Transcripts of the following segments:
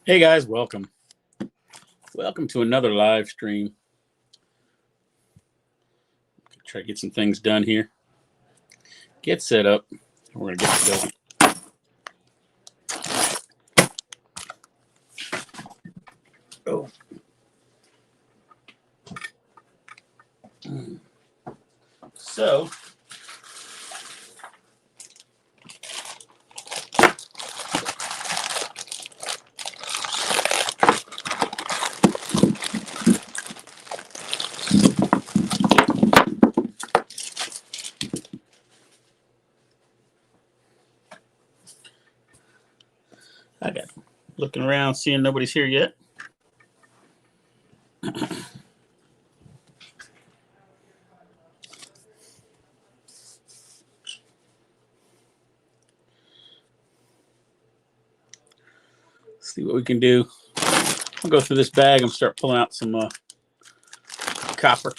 Hey guys, welcome. Welcome to another live stream. Try to get some things done here. Get set up. We're going to get going. Oh. So, I got looking around, seeing nobody's here yet. See what we can do. I'll go through this bag and start pulling out some copper.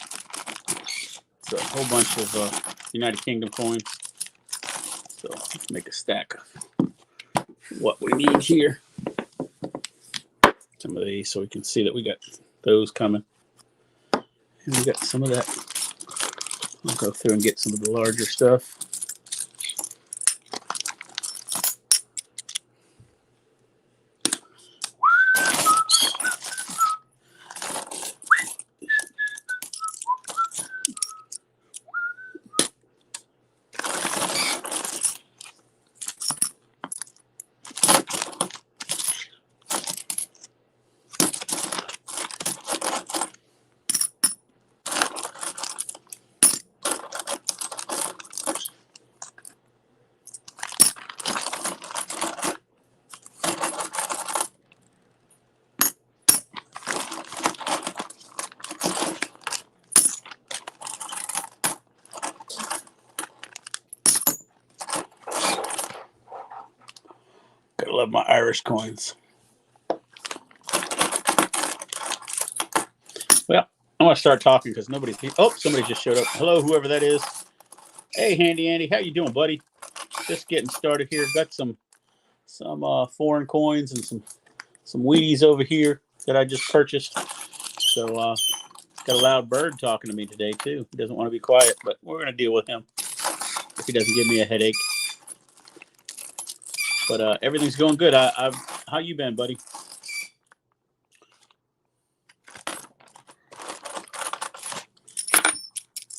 It's a whole bunch of United Kingdom coins. So let's make a stack of what we need here. Some of these so we can see that we got those coming. And we got some of that. I'll go through and get some of the larger stuff. Gotta love my Irish coins. Well, I want to start talking because nobody's. Oh, somebody just showed up. Hello, whoever that is. Hey, Handy Andy, how you doing, buddy? Just getting started here. Got some foreign coins and some Wheaties over here that I just purchased. So got a loud bird talking to me today too. He doesn't want to be quiet, but we're gonna deal with him if he doesn't give me a headache. But everything's going good. How you been, buddy?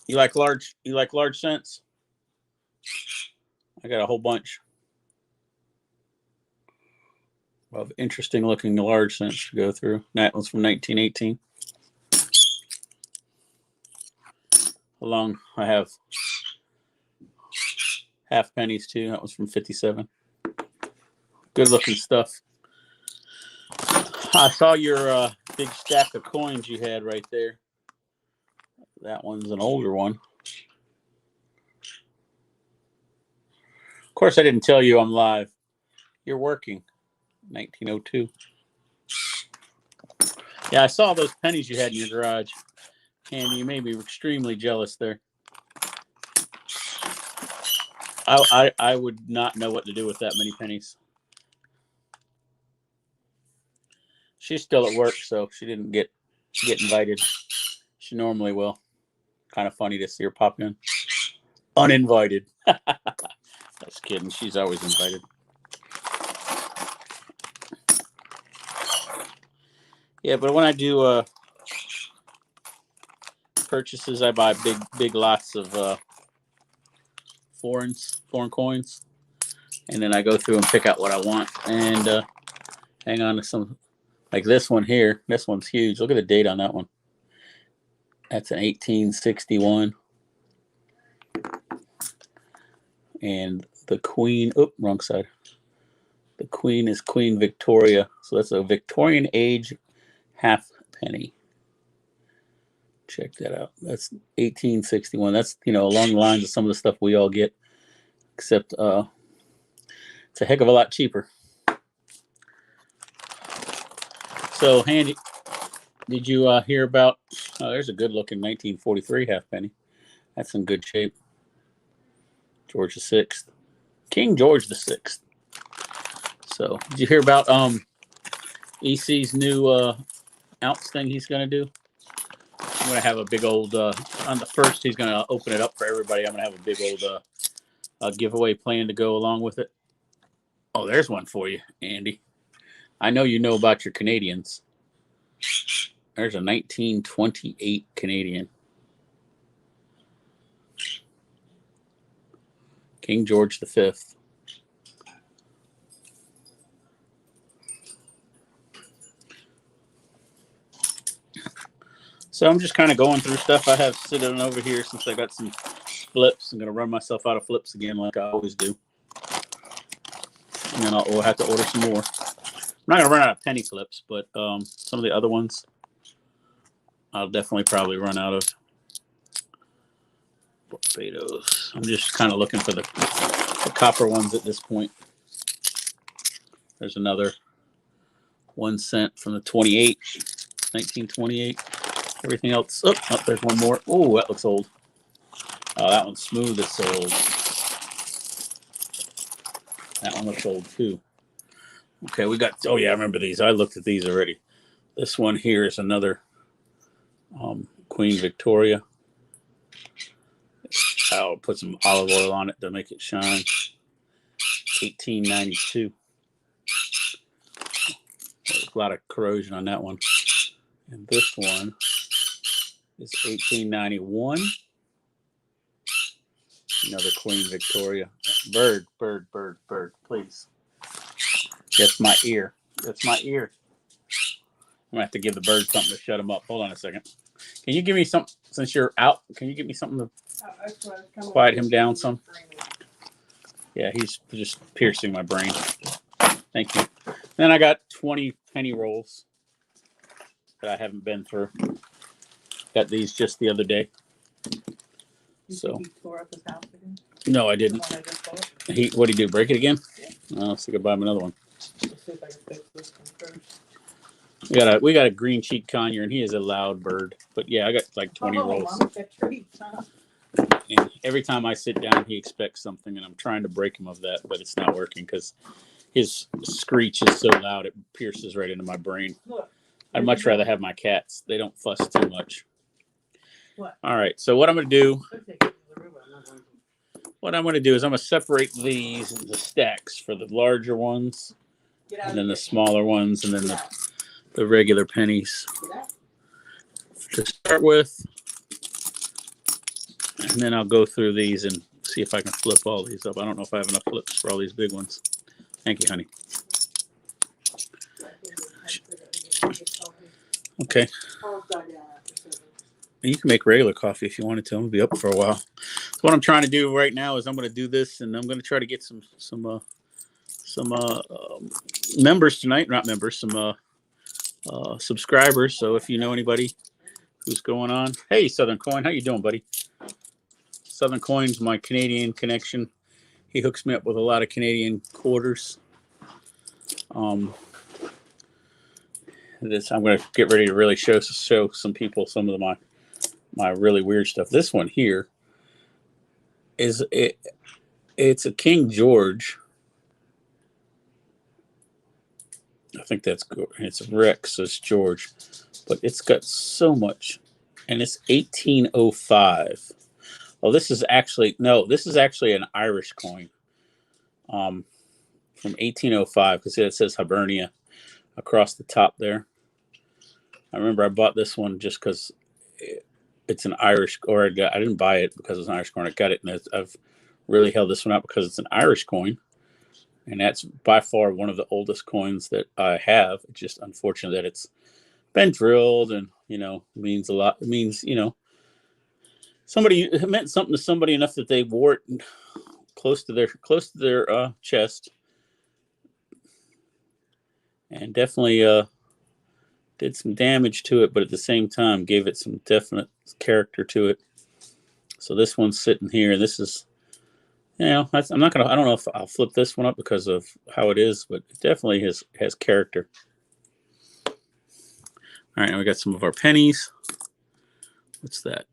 You like large cents? I got a whole bunch of interesting looking large cents to go through. That one's from 1918. Along, I have half pennies too. That was from 57. Good looking stuff. I saw your big stack of coins you had right there. That one's an older one. Of course, I didn't tell you I'm live. You're working. 1902. Yeah, I saw those pennies you had in your garage. And you made me extremely jealous there. I would not know what to do with that many pennies. She's still at work, so she didn't get invited. She normally will. Kind of funny to see her pop in. Uninvited. Just kidding. She's always invited. Yeah, but when I do purchases, I buy big lots of foreign coins, and then I go through and pick out what I want and hang on to some. Like this one here. This one's huge. Look at the date on that one. That's an 1861. And the queen, wrong side. The queen is Queen Victoria. So that's a Victorian age half penny. Check that out. That's 1861. That's, along the lines of some of the stuff we all get, except it's a heck of a lot cheaper. So, Handy, did you hear about, there's a good looking 1943 half penny. That's in good shape. George VI. King George VI. So, did you hear about EC's new ounce thing he's going to do. I'm going to have a big old, on the first, he's going to open it up for everybody. I'm going to have a big old giveaway plan to go along with it. Oh, there's one for you, Andy. I know you know about your Canadians. There's a 1928 Canadian. King George V. So I'm just kind of going through stuff I have sitting over here since I got some flips. I'm going to run myself out of flips again like I always do. And then we'll have to order some more. I'm not going to run out of penny flips, but some of the other ones I'll definitely probably run out of. Barbados. I'm just kind of looking for the copper ones at this point. There's another 1 cent from the 1928. Everything else. Oh, there's one more. Oh, that looks old. Oh, that one's smooth as old. That one looks old too. Okay, we got. Oh yeah, I remember these. I looked at these already. This one here is another Queen Victoria. I'll put some olive oil on it to make it shine. 1892. There's a lot of corrosion on that one. And this one is 1891. Another Queen Victoria. Bird, bird, bird, bird, please. That's my ear. That's my ear. I'm going to have to give the bird something to shut him up. Hold on a second. Can you give me something, since you're out, can you give me something to quiet him down some? Yeah, he's just piercing my brain. Thank you. Then I got 20 penny rolls that I haven't been through. Got these just the other day. So. Tore up his house again? No, I didn't. What'd he do? Break it again? Yeah. Let's see if I buy him another one. We got a green cheek conure, and he is a loud bird. But yeah, I got like 20 rolls. And every time I sit down, he expects something, and I'm trying to break him of that, but it's not working because his screech is so loud it pierces right into my brain. I'd much rather have my cats. They don't fuss too much. All right, so what I'm going to do is I'm going to separate these into stacks for the larger ones, and then the smaller ones, and then the regular pennies to start with. And then I'll go through these and see if I can flip all these up. I don't know if I have enough flips for all these big ones. Thank you, honey. Okay. You can make regular coffee if you wanted to. I'm going to be up for a while. So what I'm trying to do right now is I'm going to do this, and I'm going to try to get some members tonight. Not members, some subscribers. So if you know anybody who's going on. Hey, Southern Coin. How you doing, buddy? Southern Coin's my Canadian connection. He hooks me up with a lot of Canadian quarters. I'm going to get ready to really show some people some of my really weird stuff. This one here is it's a King George. I think that's good. It's Rex, it's George, but it's got so much, and it's 1805. Oh, this is actually an Irish coin from 1805 because it says Hibernia across the top there. I remember I bought this one just because it's an Irish, or I didn't buy it because it's an Irish coin. I got it, and I've really held this one up because it's an Irish coin, and that's by far one of the oldest coins that I have. It's just unfortunate that it's been drilled, and means a lot. It means it meant something to somebody enough that they wore it close to their chest, and definitely did some damage to it, but at the same time gave it some definite character to it. So this one's sitting here, and this is, I don't know if I'll flip this one up because of how it is, but it definitely has character. All right, now we got some of our pennies. What's that?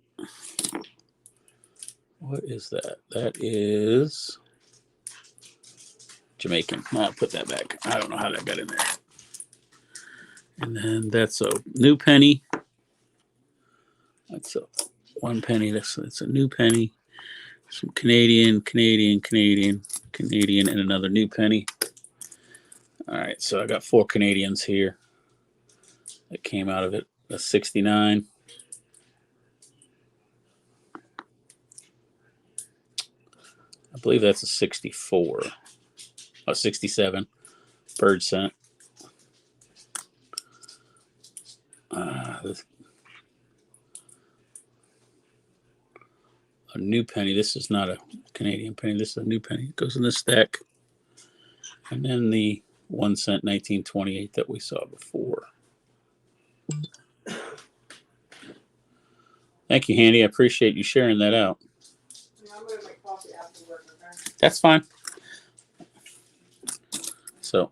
What is that? That is Jamaican. I'll put that back. I don't know how that got in there. And then that's a new penny. That's a 1 penny. That's a new penny. Some Canadian, and another new penny. All right, so I got 4 Canadians here that came out of it. A 69. I believe that's a 64. A 67. Bird cent. A new penny. This is not a Canadian penny. This is a new penny. It goes in this stack. And then the 1 cent 1928 that we saw before. Thank you, Handy. I appreciate you sharing that out. I'm going to make coffee after work, okay? That's fine. So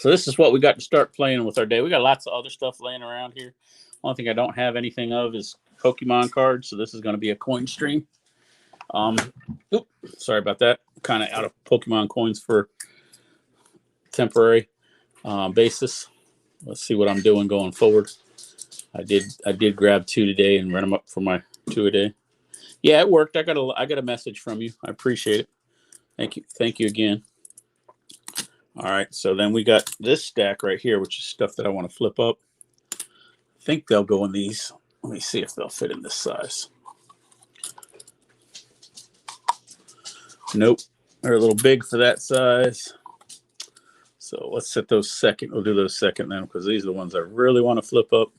this is what we got to start playing with our day. We got lots of other stuff laying around here. One thing I don't have anything of is Pokemon cards, so this is going to be a coin stream. Sorry about that. Kind of out of Pokemon coins for temporary basis. Let's see what I'm doing going forward. I did grab 2 today and run them up for my 2 a day. Yeah, it worked. I got a message from you. I appreciate it. Thank you again. All right, so then we got this stack right here, which is stuff that I want to flip up. I think they'll go in these. Let me see if they'll fit in this size. Nope, they're a little big for that size. So let's set those second. We'll do those second then, because these are the ones I really want to flip up.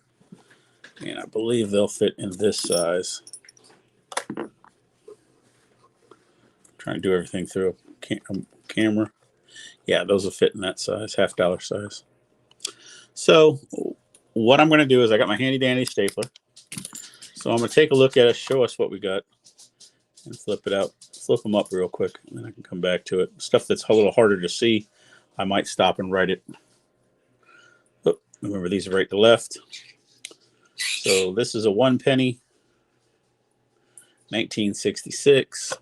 And I believe they'll fit in this size. Trying to do everything through a camera. Yeah, those will fit in that size, $half size. So what I'm going to do is I got my handy dandy stapler. So I'm going to take a look at it, show us what we got, and flip it out. Flip them up real quick, and then I can come back to it. Stuff that's a little harder to see, I might stop and write it. Oh, remember, these are right to left. So this is a 1 penny, 1966.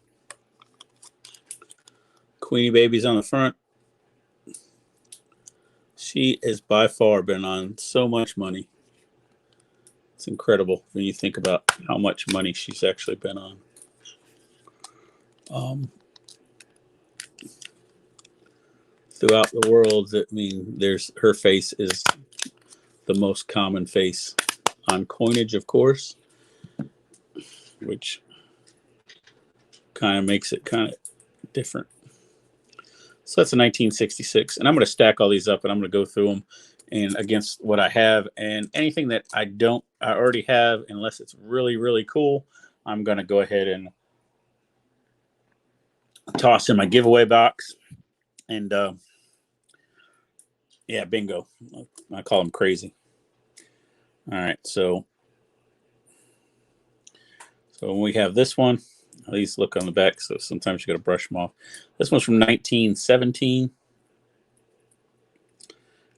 Queenie Baby's on the front. She has by far been on so much money. It's incredible when you think about how much money she's actually been on. Throughout the world, I mean, her face is the most common face on coinage, of course, which kind of makes it kind of different. So that's a 1966, and I'm going to stack all these up, and I'm going to go through them and against what I have, and anything that I already have, unless it's really, really cool, I'm going to go ahead and toss in my giveaway box. And yeah, bingo. I call them crazy. All right, so when we have this one, at least look on the back, so sometimes you got to brush them off. This one's from 1917,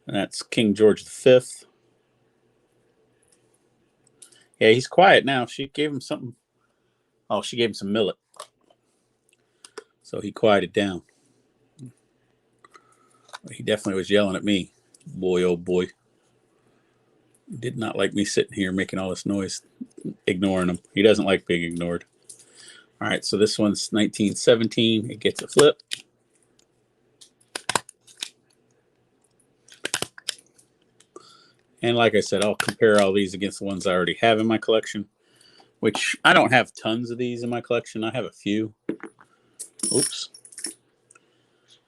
and that's King George V. Yeah, he's quiet now. She gave him something. Oh, she gave him some millet, so he quieted down. He definitely was yelling at me. Boy, oh boy. He did not like me sitting here making all this noise, ignoring him. He doesn't like being ignored. All right, so this one's 1917. It gets a flip. And like I said, I'll compare all these against the ones I already have in my collection, which I don't have tons of these in my collection. I have a few. Oops.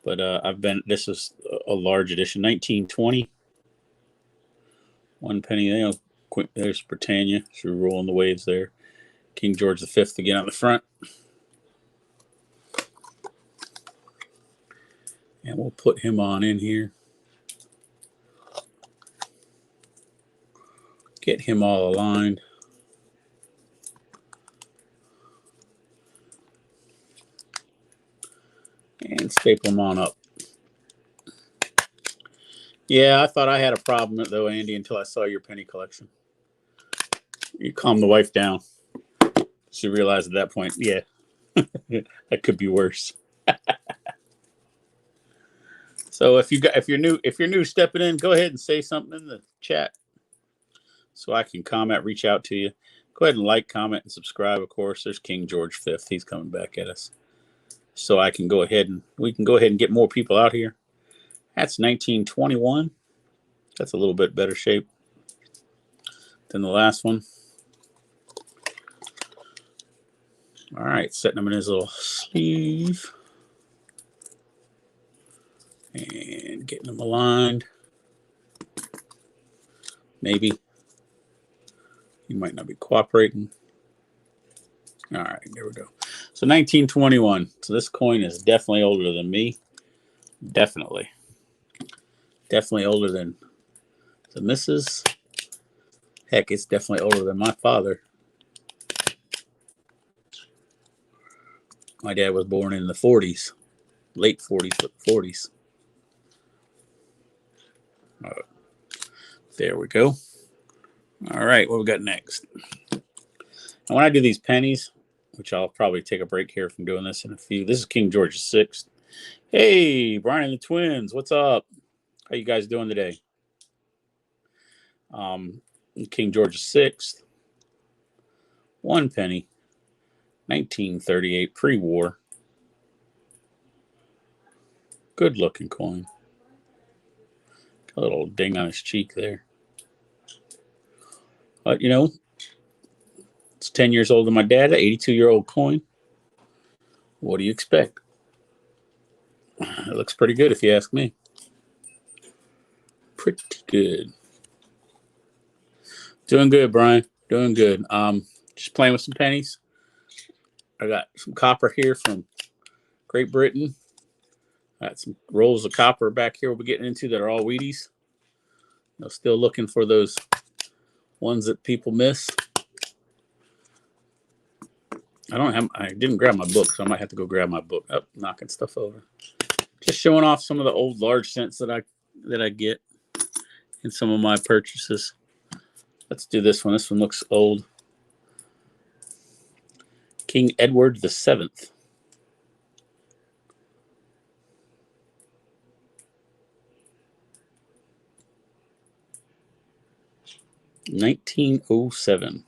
But this is a large edition, 1920. 1 penny. There's Britannia. She's rolling the waves there. King George V again on the front. And we'll put him on in here. Get him all aligned. And staple them on up. Yeah, I thought I had a problem though, Andy, until I saw your penny collection. You calm the wife down. She realized at that point, yeah, that could be worse. So if you're new stepping in, go ahead and say something in the chat so I can comment, reach out to you. Go ahead and like, comment, and subscribe. Of course, there's King George V. He's coming back at us, so I can go ahead and we can go ahead and get more people out here. That's 1921. That's a little bit better shape than the last one. All right, setting him in his little sleeve and getting him aligned. Maybe he might not be cooperating. All right, there we go. So 1921. So this coin is definitely older than me. Definitely older than the missus. Heck, it's definitely older than my father. My dad was born in the 40s, late 40s, but 40s. There we go. All right, what we got next? And when I do these pennies, which I'll probably take a break here from doing this in a few. This is King George VI. Hey, Brian and the twins, what's up? How you guys doing today? King George VI, 1 penny, 1938, pre-war. Good looking coin. Got a little ding on his cheek there. But you know, it's 10 years older than my dad, an 82-year-old coin. What do you expect? It looks pretty good if you ask me. Pretty good. Doing good, Brian. Doing good. Just playing with some pennies. I got some copper here from Great Britain. Got some rolls of copper back here we'll be getting into that are all Wheaties. I'm still looking for those ones that people miss. I didn't grab my book, so I might have to go grab my book. Oh, knocking stuff over. Just showing off some of the old large cents that I get in some of my purchases. Let's do this one. This one looks old. King Edward VII. $1907.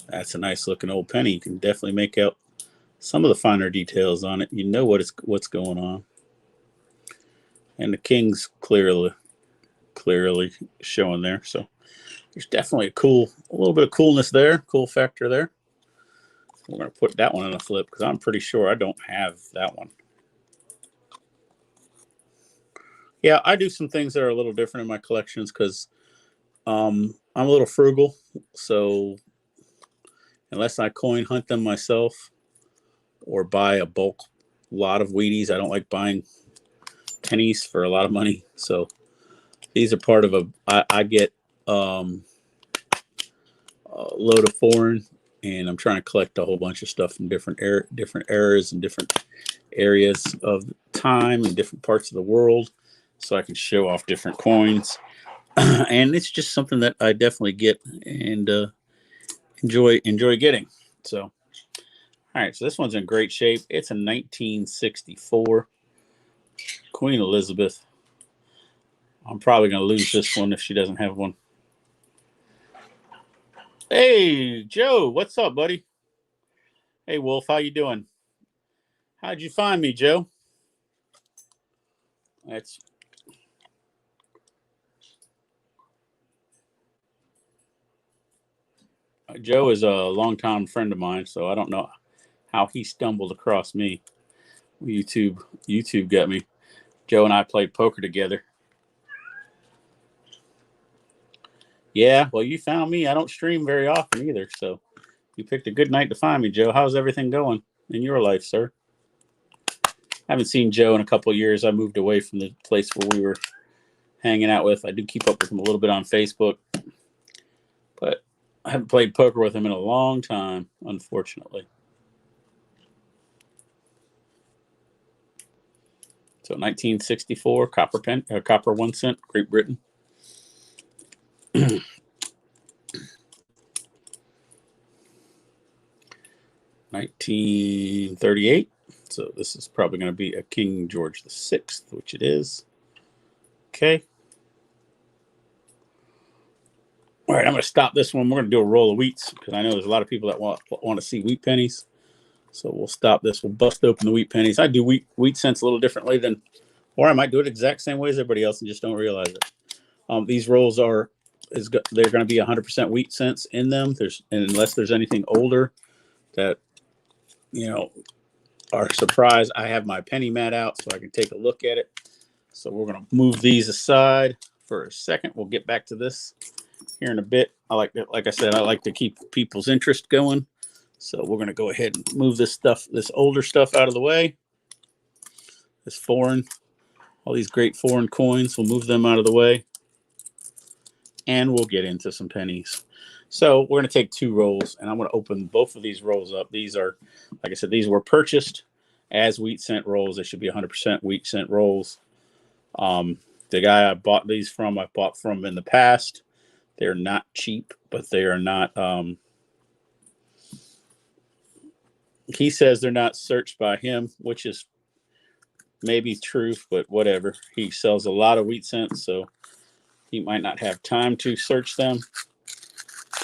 That's a nice looking old penny. You can definitely make out some of the finer details on it. You know what's going on. And the king's clearly showing there. So there's definitely a little bit of coolness there, cool factor there. We're going to put that one in a flip because I'm pretty sure I don't have that one. Yeah, I do some things that are a little different in my collections because I'm a little frugal. So unless I coin hunt them myself or buy a bulk lot of Wheaties, I don't like buying pennies for a lot of money. So these are part of I get a load of foreign, and I'm trying to collect a whole bunch of stuff from different eras and different areas of time and different parts of the world, so I can show off different coins. And it's just something that I definitely get and enjoy getting. So, all right, so this one's in great shape. It's a 1964 Queen Elizabeth. I'm probably going to lose this one if she doesn't have one. Hey, Joe, what's up, buddy? Hey, Wolf, how you doing? How'd you find me, Joe? Joe is a longtime friend of mine, so I don't know how he stumbled across me. YouTube got me. Joe and I played poker together. Yeah, well, you found me. I don't stream very often either, so you picked a good night to find me, Joe. How's everything going in your life, sir? I haven't seen Joe in a couple of years. I moved away from the place where we were hanging out with. I do keep up with him a little bit on Facebook, but I haven't played poker with him in a long time, unfortunately. So 1964, copper 1 cent, Great Britain. 1938, So this is probably going to be a King George VI, which it is. Okay. All right, I'm going to stop this one. We're going to do a roll of wheats because I know there's a lot of people that want to see wheat pennies. So we'll stop this. We'll bust open the wheat pennies. I do wheat cents a little differently than, or I might do it exact same way as everybody else and just don't realize it. These rolls they're going to be 100% wheat cents in them. And unless there's anything older that, are surprised, I have my penny mat out so I can take a look at it. So we're going to move these aside for a second. We'll get back to this here in a bit. Like I said, I like to keep people's interest going. So we're going to go ahead and move this older stuff out of the way. All these great foreign coins, we'll move them out of the way. And we'll get into some pennies. So we're going to take 2 rolls, and I'm going to open both of these rolls up. These are, like I said, these were purchased as wheat cent rolls. They should be 100% wheat cent rolls. The guy I bought these from, I bought from in the past. They're not cheap, but they are not. He says they're not searched by him, which is maybe true, but whatever. He sells a lot of wheat cents, so he might not have time to search them.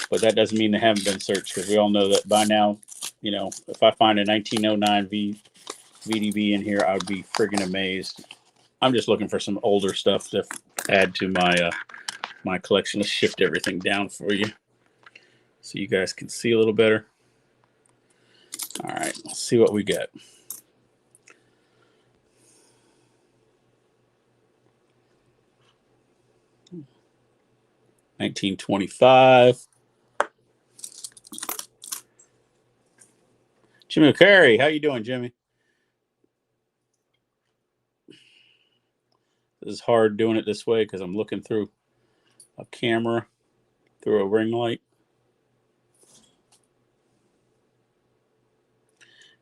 But that doesn't mean they haven't been searched, because we all know that by now, if I find a 1909 VDB in here, I would be friggin' amazed. I'm just looking for some older stuff to add to my collection. Let's shift everything down for you so you guys can see a little better. All right, let's see what we got. $19.25. Jimmy Carey, how you doing, Jimmy? This is hard doing it this way because I'm looking through a camera, through a ring light.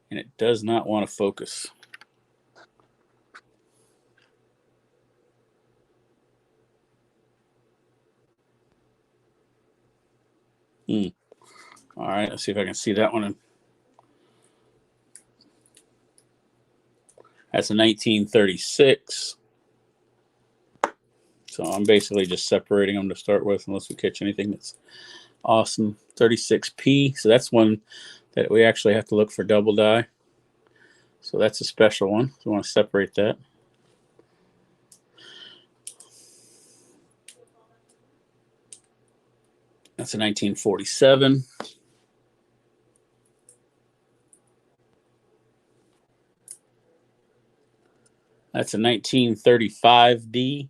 And it does not want to focus. All right, let's see if I can see that one. That's a 1936. So I'm basically just separating them to start with, unless we catch anything that's awesome. 36p. So that's one that we actually have to look for double die. So that's a special one. So we want to separate that. That's a 1947. That's a 1935D.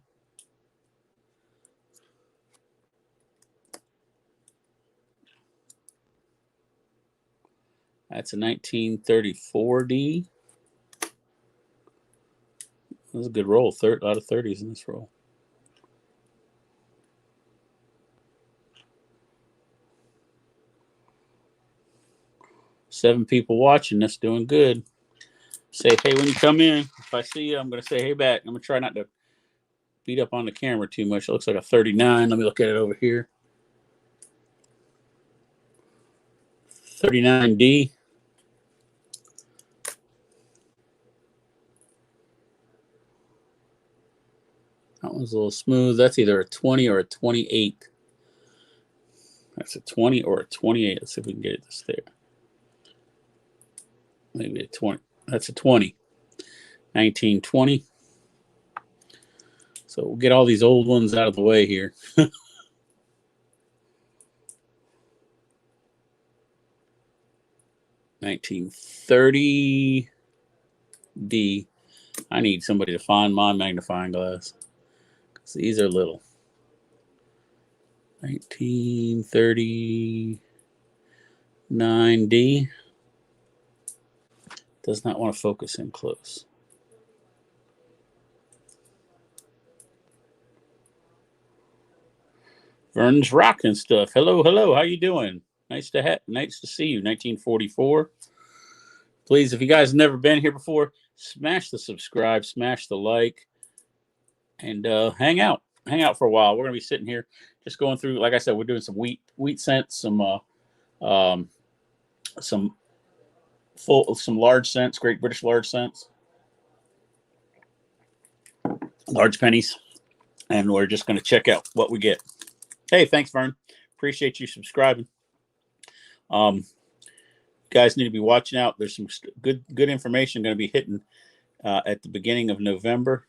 That's a 1934D. That was a good roll. A lot of 30s in this roll. Seven people watching. That's doing good. Say hey when you come in. If I see you, I'm going to say hey back. I'm going to try not to beat up on the camera too much. It looks like a 39. Let me look at it over here. 39D. That one's a little smooth. That's either a 20 or a 28. That's a 20 or a 28. Let's see if we can get it this there. Maybe a 20. That's a 20. 1920. So we'll get all these old ones out of the way here. 1930D. I need somebody to find my magnifying glass, because these are little. 1939D. Does not want to focus in close. Vern's rocking stuff. Hello, hello. How you doing? Nice to see you. 1944. Please, if you guys have never been here before, smash the subscribe, smash the like, and hang out. Hang out for a while. We're gonna be sitting here, just going through. Like I said, we're doing some wheat cents, some full of some large cents, Great British large cents, large pennies, and we're just going to check out what we get. Hey, thanks, Vern. Appreciate you subscribing. Guys need to be watching out. There's some good information going to be hitting at the beginning of November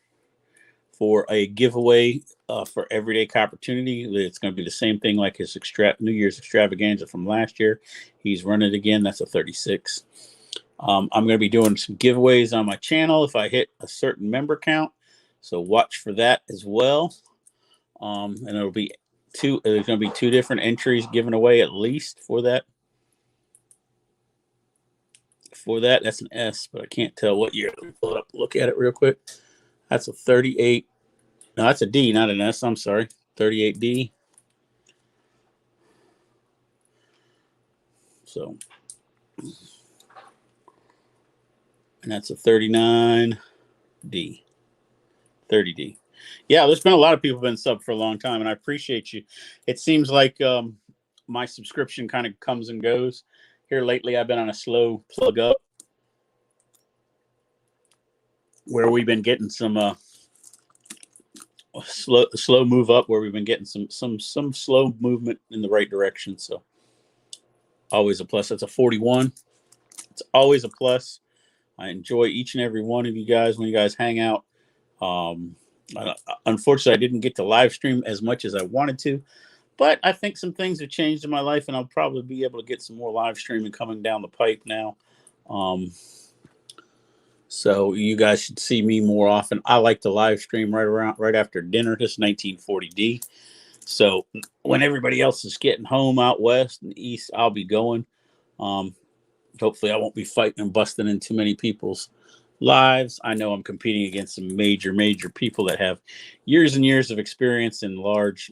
for a giveaway for Everyday Opportunity. It's going to be the same thing like his New Year's extravaganza from last year. He's running it again. That's a 36. I'm going to be doing some giveaways on my channel if I hit a certain member count. So watch for that as well. And it'll be there's going to be 2 different entries given away at least for that. That's an S, but I can't tell what year. Let me pull it up, look at it real quick. That's a 38. No, that's a D, not an S. I'm sorry. 38D. So, and that's a 39D. 30D. Yeah, there's been a lot of people been subbed for a long time, and I appreciate you. It seems like my subscription kind of comes and goes. Here lately, I've been on a slow plug up where we've been getting some slow move up, where we've been getting some slow movement in the right direction. So always a plus. That's a 41. It's always a plus. I enjoy each and every one of you guys when you guys hang out. Unfortunately, I didn't get to live stream as much as I wanted to, but I think some things have changed in my life, and I'll probably be able to get some more live streaming coming down the pipe now. So you guys should see me more often. I like to live stream right after dinner. This 1940D. So when everybody else is getting home out west and east, I'll be going. Hopefully I won't be fighting and busting in too many people's lives. I know I'm competing against some major people that have years and years of experience in large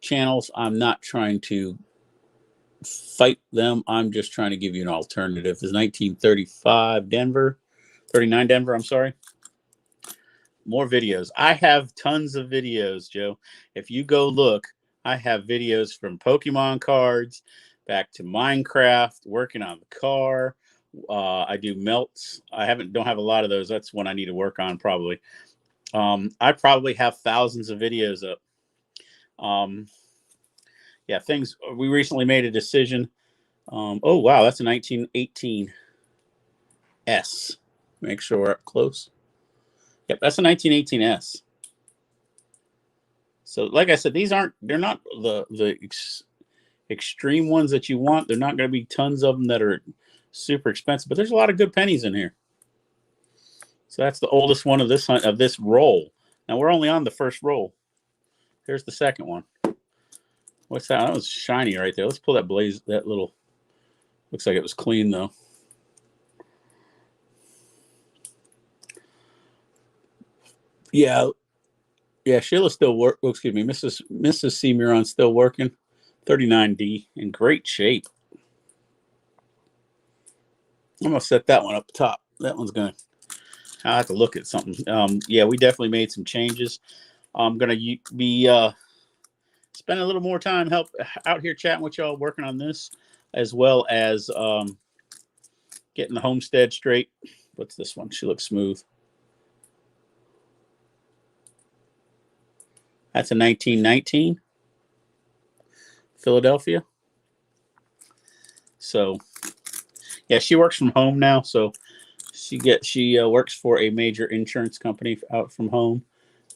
channels. I'm not trying to fight them. I'm just trying to give you an alternative. This is 1935 Denver, 39 Denver, I'm sorry. More videos. I have tons of videos, Joe. If you go look, I have videos from Pokemon cards back to Minecraft, working on the car. I do melts. Don't have a lot of those. That's one I need to work on probably. I probably have thousands of videos up. Yeah, things. We recently made a decision. Oh, wow, that's a 1918 S. Make sure we're up close. Yep, that's a 1918 S. So, like I said, they're not the extreme ones that you want. They're not going to be tons of them that are super expensive, but there's a lot of good pennies in here. So that's the oldest one of this roll. Now we're only on the first roll. Here's the second one. What's that? That was shiny right there. Let's pull that little. Looks like it was clean though. Yeah, Sheila's still excuse me, Mrs. C. Miron's still working. 39D in great shape. I'm gonna set that one up top. That one's gonna. I have to look at something. Yeah, we definitely made some changes. I'm gonna be spending a little more time out here chatting with y'all, working on this, as well as getting the homestead straight. What's this one? She looks smooth. That's a 1919 Philadelphia. So yeah, she works from home now. So she works for a major insurance company out from home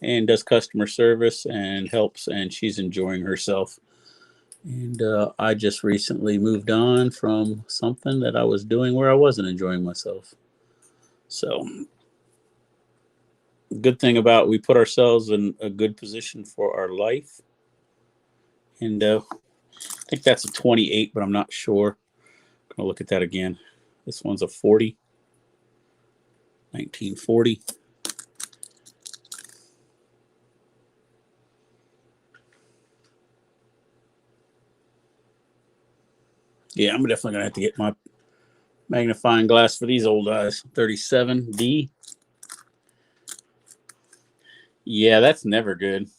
and does customer service and helps, and she's enjoying herself. And I just recently moved on from something that I was doing where I wasn't enjoying myself. So good thing about we put ourselves in a good position for our life. And I think that's a 28, but I'm not sure. I'm gonna look at that again. This one's a 40. 1940. Yeah, I'm definitely gonna have to get my magnifying glass for these old eyes. 37D. Yeah, that's never good.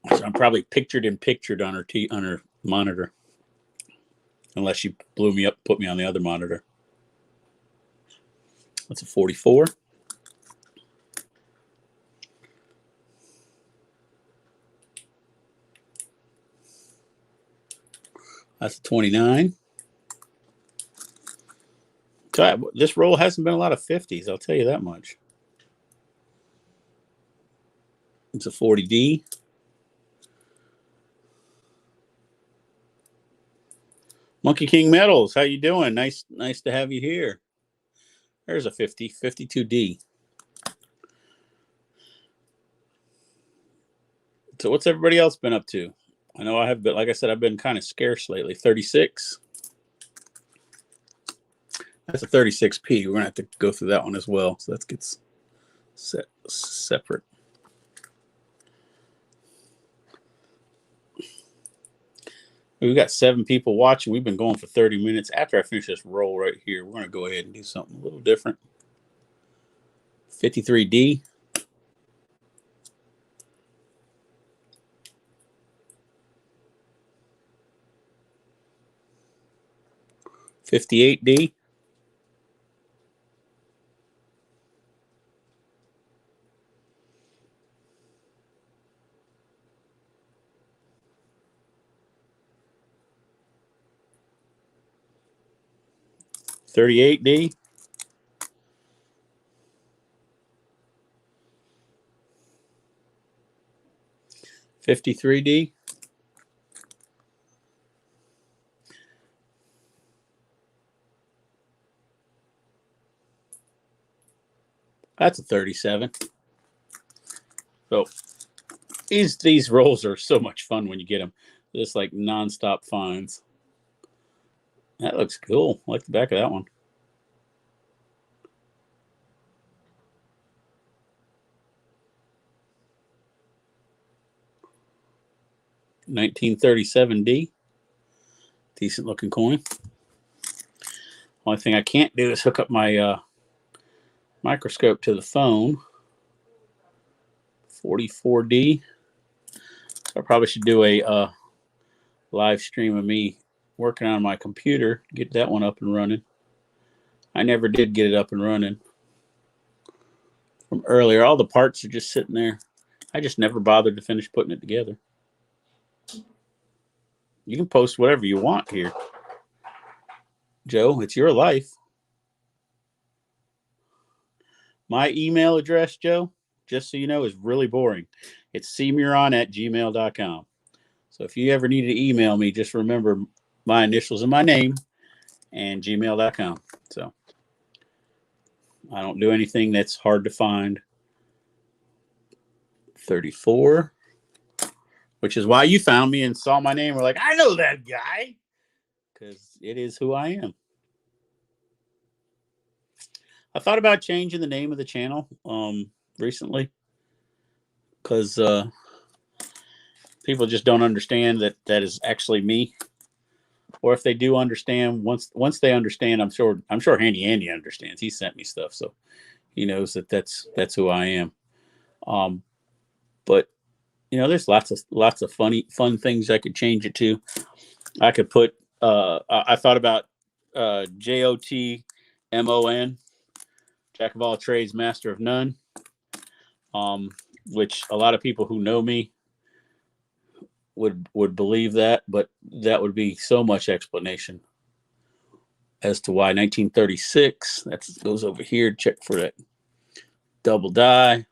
So I'm probably pictured on her monitor. unless you blew me up, put me on the other monitor. That's a 44. That's a 29. So this roll hasn't been a lot of 50s, I'll tell you that much. It's a 40D. Monkey King Metals, how you doing? Nice to have you here. There's a 50, 52D. So what's everybody else been up to? I know I have, but like I said, I've been kind of scarce lately. 36. That's a 36P. We're going to have to go through that one as well. So that gets separate. We've got 7 people watching. We've been going for 30 minutes. After I finish this roll right here, we're going to go ahead and do something a little different. 53D. $58D. $38D. $53D. That's a 37. So these rolls are so much fun when you get them. Just like nonstop finds. That looks cool. I like the back of that one. $1937D. Decent looking coin. Only thing I can't do is hook up my microscope to the phone. 44D. So I probably should do a live stream of me working on my computer, get that one up and running. I never did get it up and running from earlier. All the parts are just sitting there. I just never bothered to finish putting it together. You can post whatever you want here, Joe. It's your life. My email address, Joe, just so you know, is really boring. It's cmuron@gmail.com. So if you ever need to email me, just remember my initials and my name and gmail.com. So I don't do anything that's hard to find. 34, which is why you found me and saw my name. We're like, I know that guy, because it is who I am. I thought about changing the name of the channel recently because people just don't understand that is actually me. Or if they do understand, once they understand, I'm sure Handy Andy understands. He sent me stuff, so he knows that's who I am. But there's lots of fun things I could change it to. I could put I thought about JOTMON, Jack of all trades, master of none. Which a lot of people who know me would believe that, but that would be so much explanation as to why 1936. That goes over here. Check for that double die.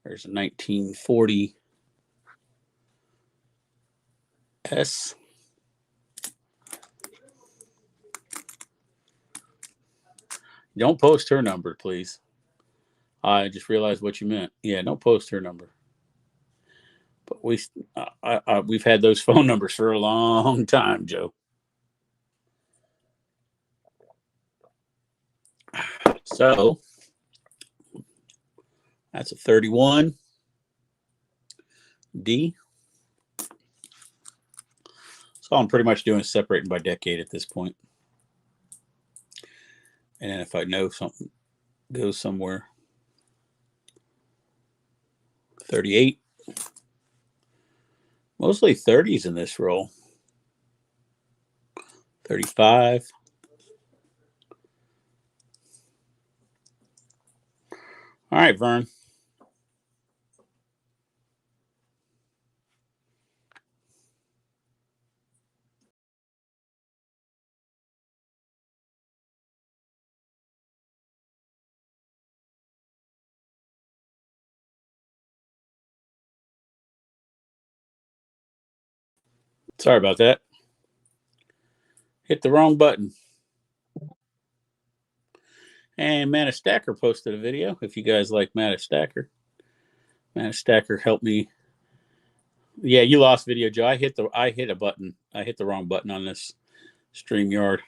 There's a 1940 S. Don't post her number, please. I just realized what you meant. Yeah, don't post her number. But we've had those phone numbers for a long time, Joe. So that's a 31D. So all I'm pretty much doing is separating by decade at this point. And then if I know something goes somewhere, 38. Mostly 30s in this roll. 35. All right, Vern. Sorry about that. Hit the wrong button. And Manna Stacker posted a video. If you guys like Manna Stacker helped me. Yeah, you lost video, Joe. I hit a button. I hit the wrong button on this StreamYard.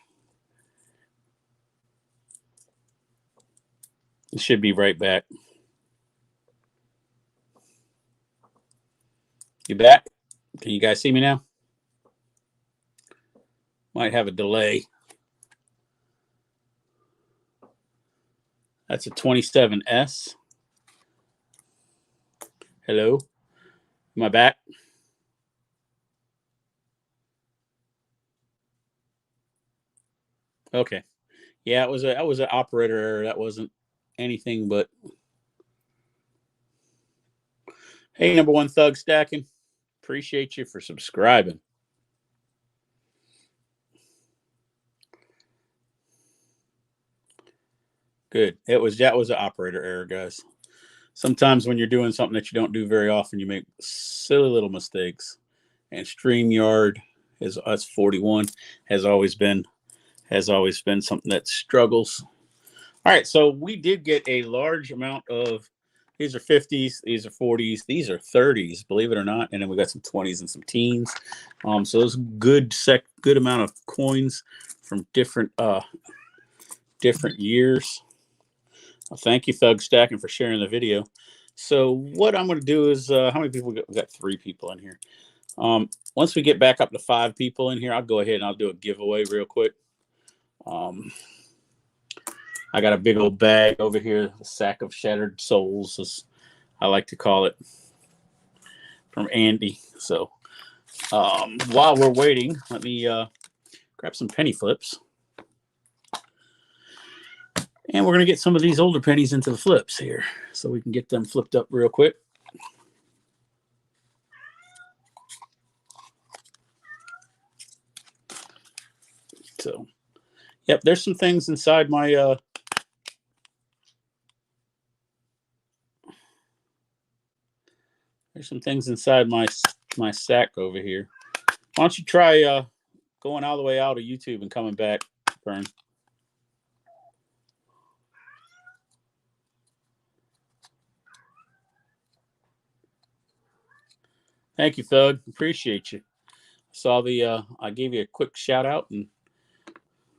It should be right back. You back? Can you guys see me now? Might have a delay. That's a 27S. Hello? Am I back? Okay. Yeah, it was an operator error. That wasn't anything but. Hey, number one thug stacking. Appreciate you for subscribing. Good. That was an operator error, guys. Sometimes when you're doing something that you don't do very often, you make silly little mistakes. And StreamYard is us 41 has always been something that struggles. All right, so we did get a large amount of. These are 50s, these are 40s, these are 30s, believe it or not, and then we got some 20s and some teens. So those good amount of coins from different years. Well, thank you, Thug Stacking, for sharing the video. So what I'm going to do is, how many people we got? 3 people in here. Once we get back up to 5 people in here, I'll go ahead and I'll do a giveaway real quick. I got a big old bag over here, a sack of shattered souls, as I like to call it, from Andy. So while we're waiting, let me grab some penny flips. And we're going to get some of these older pennies into the flips here so we can get them flipped up real quick. So, yep, there's some things inside my my sack over here. Why don't you try going all the way out of YouTube and coming back, Fern? Thank you, Thug. Appreciate you. Saw the I gave you a quick shout out and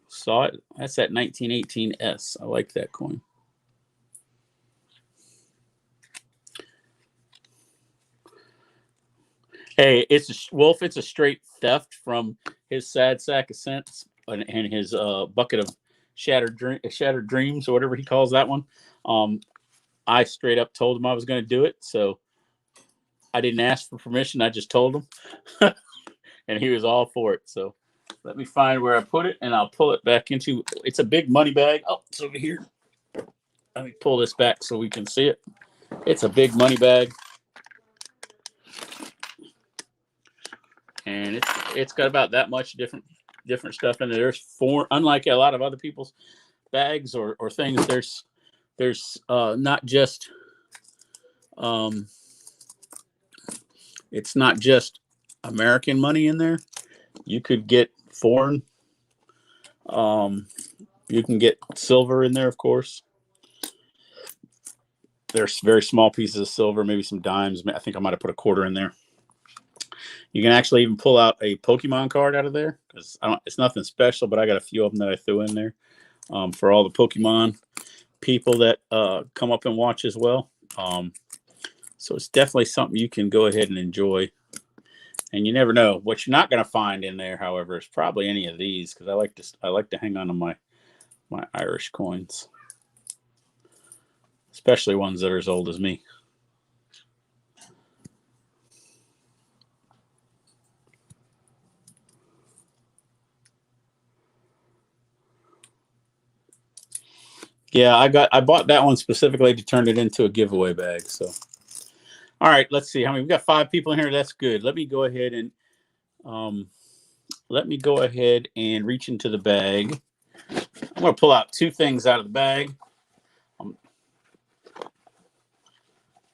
saw it. That's that 1918S. I like that coin. Hey, it's a straight theft from his sad sack of cents and his bucket of shattered dreams or whatever he calls that one. I straight up told him I was going to do it, so I didn't ask for permission. I just told him, and he was all for it. So let me find where I put it, and I'll pull it back into. It's a big money bag. Oh, it's over here. Let me pull this back so we can see it. It's a big money bag. And it's got about that much different stuff in there. There's 4, unlike a lot of other people's bags or things. There's not just it's not just American money in there. You could get foreign. You can get silver in there, of course. There's very small pieces of silver, maybe some dimes. I think I might have put a quarter in there. You can actually even pull out a Pokemon card out of there because it's nothing special, but I got a few of them that I threw in there for all the Pokemon people that come up and watch as well. So it's definitely something you can go ahead and enjoy. And you never know what you're not going to find in there. However, is probably any of these because I like to hang on to my Irish coins, especially ones that are as old as me. Yeah, I bought that one specifically to turn it into a giveaway bag. So, all right, let's see how many. We got 5 people in here. That's good. Let me go ahead and reach into the bag. I'm going to pull out 2 things out of the bag,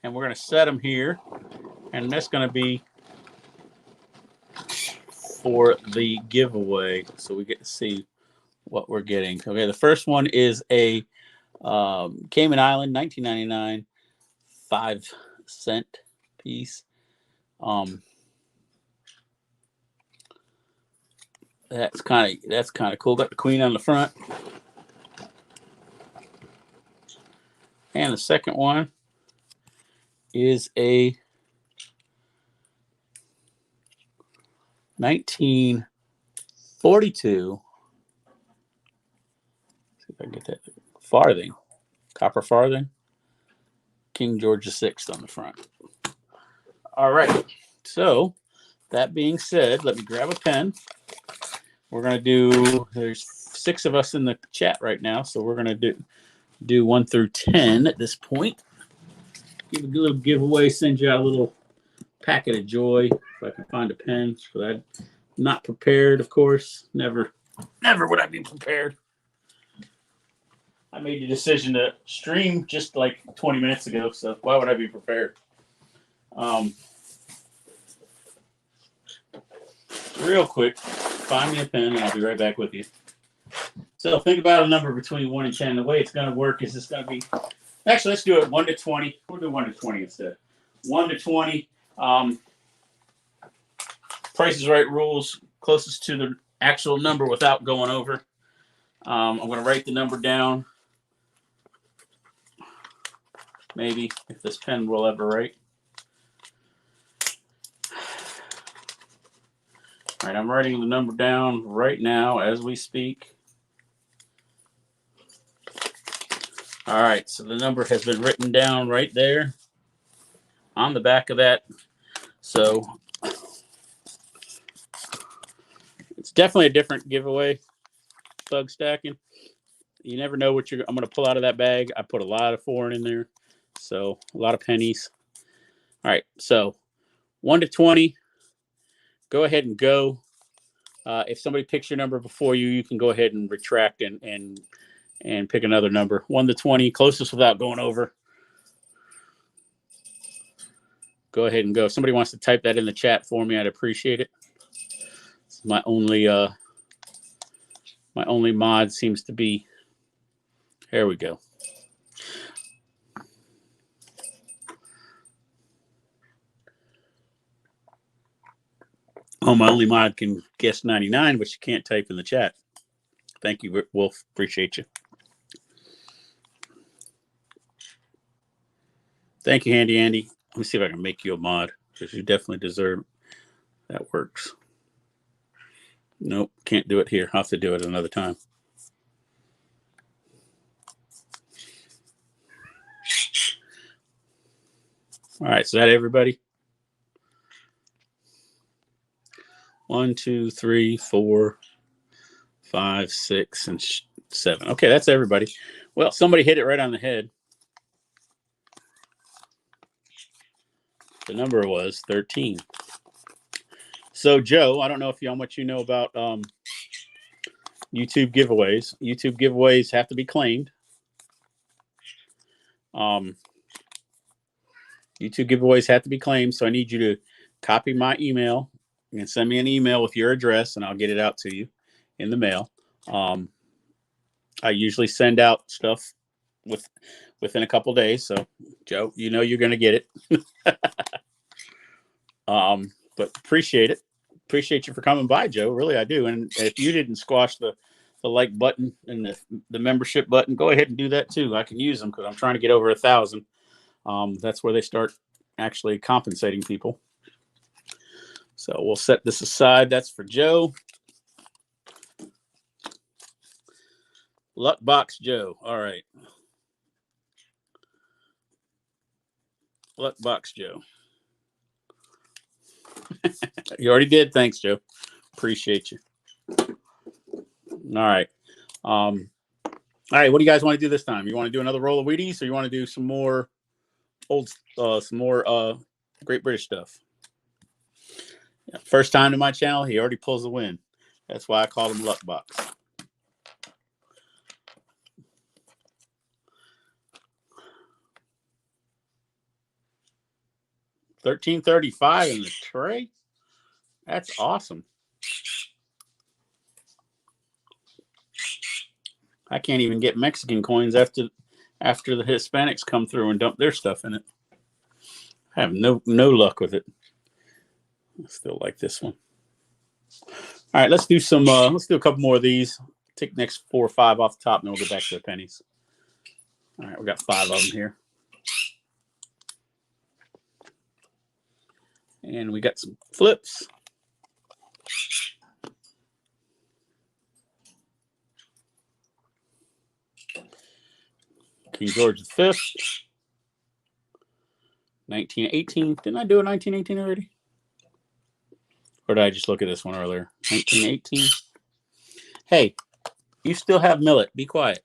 and we're going to set them here. And that's going to be for the giveaway, so we get to see what we're getting. Okay, the first one is a Cayman Island 1999 5-cent piece. That's kind of cool. Got the queen on the front. And the second one is a 1942. See if I can get that farthing, copper farthing, King George VI on the front. All right. So that being said, let me grab a pen. We're gonna do. There's 6 of us in the chat right now, so we're gonna do 1 through 10 at this point. Give a little giveaway. Send you out a little packet of joy if I can find a pen for that. Not prepared, of course. Never would I be prepared. I made the decision to stream just like 20 minutes ago, so why would I be prepared? Real quick, find me a pen and I'll be right back with you. So think about a number between 1 and 10. The way it's going to work is it's going to be, actually, let's do it 1 to 20. We'll do 1 to 20 instead. 1 to 20. Price is Right rules, closest to the actual number without going over. I'm going to write the number down. Maybe, if this pen will ever write. All right, I'm writing the number down right now as we speak. All right, so the number has been written down right there on the back of that. So it's definitely a different giveaway, thug stacking. You never know what I'm going to pull out of that bag. I put a lot of foreign in there, so a lot of pennies. All right, so 1 to 20. Go ahead and go. If somebody picks your number before you, you can go ahead and retract and pick another number. 1 to 20, closest without going over. Go ahead and go. If somebody wants to type that in the chat for me, I'd appreciate it. My only mod seems to be. There we go. Oh, my only mod can guess 99, but you can't type in the chat. Thank you, Wolf. Appreciate you. Thank you, Handy Andy. Let me see if I can make you a mod, because you definitely deserve. That works. Nope, can't do it here. I'll have to do it another time. All right, so that everybody? 1, 2, 3, 4, 5, 6, and 7. Okay, that's everybody. Well, somebody hit it right on the head. The number was 13. So, Joe, I don't know how much you know about YouTube giveaways. YouTube giveaways have to be claimed. YouTube giveaways have to be claimed, so I need you to copy my email and send me an email with your address, and I'll get it out to you in the mail. I usually send out stuff within a couple days, so Joe, you know you're going to get it. But appreciate it. Appreciate you for coming by, Joe. Really, I do. And if you didn't squash the like button and the membership button, go ahead and do that too. I can use them because I'm trying to get over 1,000. That's where they start actually compensating people. So we'll set this aside. That's for Joe. Luck Box Joe. All right. Luck Box Joe. You already did. Thanks, Joe. Appreciate you. All right. All right, what do you guys want to do this time? You want to do another roll of Wheaties, or you want to do some more Great British stuff? Yeah, first time to my channel, he already pulls the win. That's why I call him Luck Box. $13.35 in the tray. That's awesome. I can't even get Mexican coins after the Hispanics come through and dump their stuff in it. I have no luck with it. I still like this one. All right, let's do some. Let's do a couple more of these. Take the next 4 or 5 off the top, and then we'll go back to the pennies. All right, we got 5 of them here, and we got some flips. King George V, 1918. Didn't I do a 1918 already? Or did I just look at this one earlier? 1918. Hey, you still have millet. Be quiet.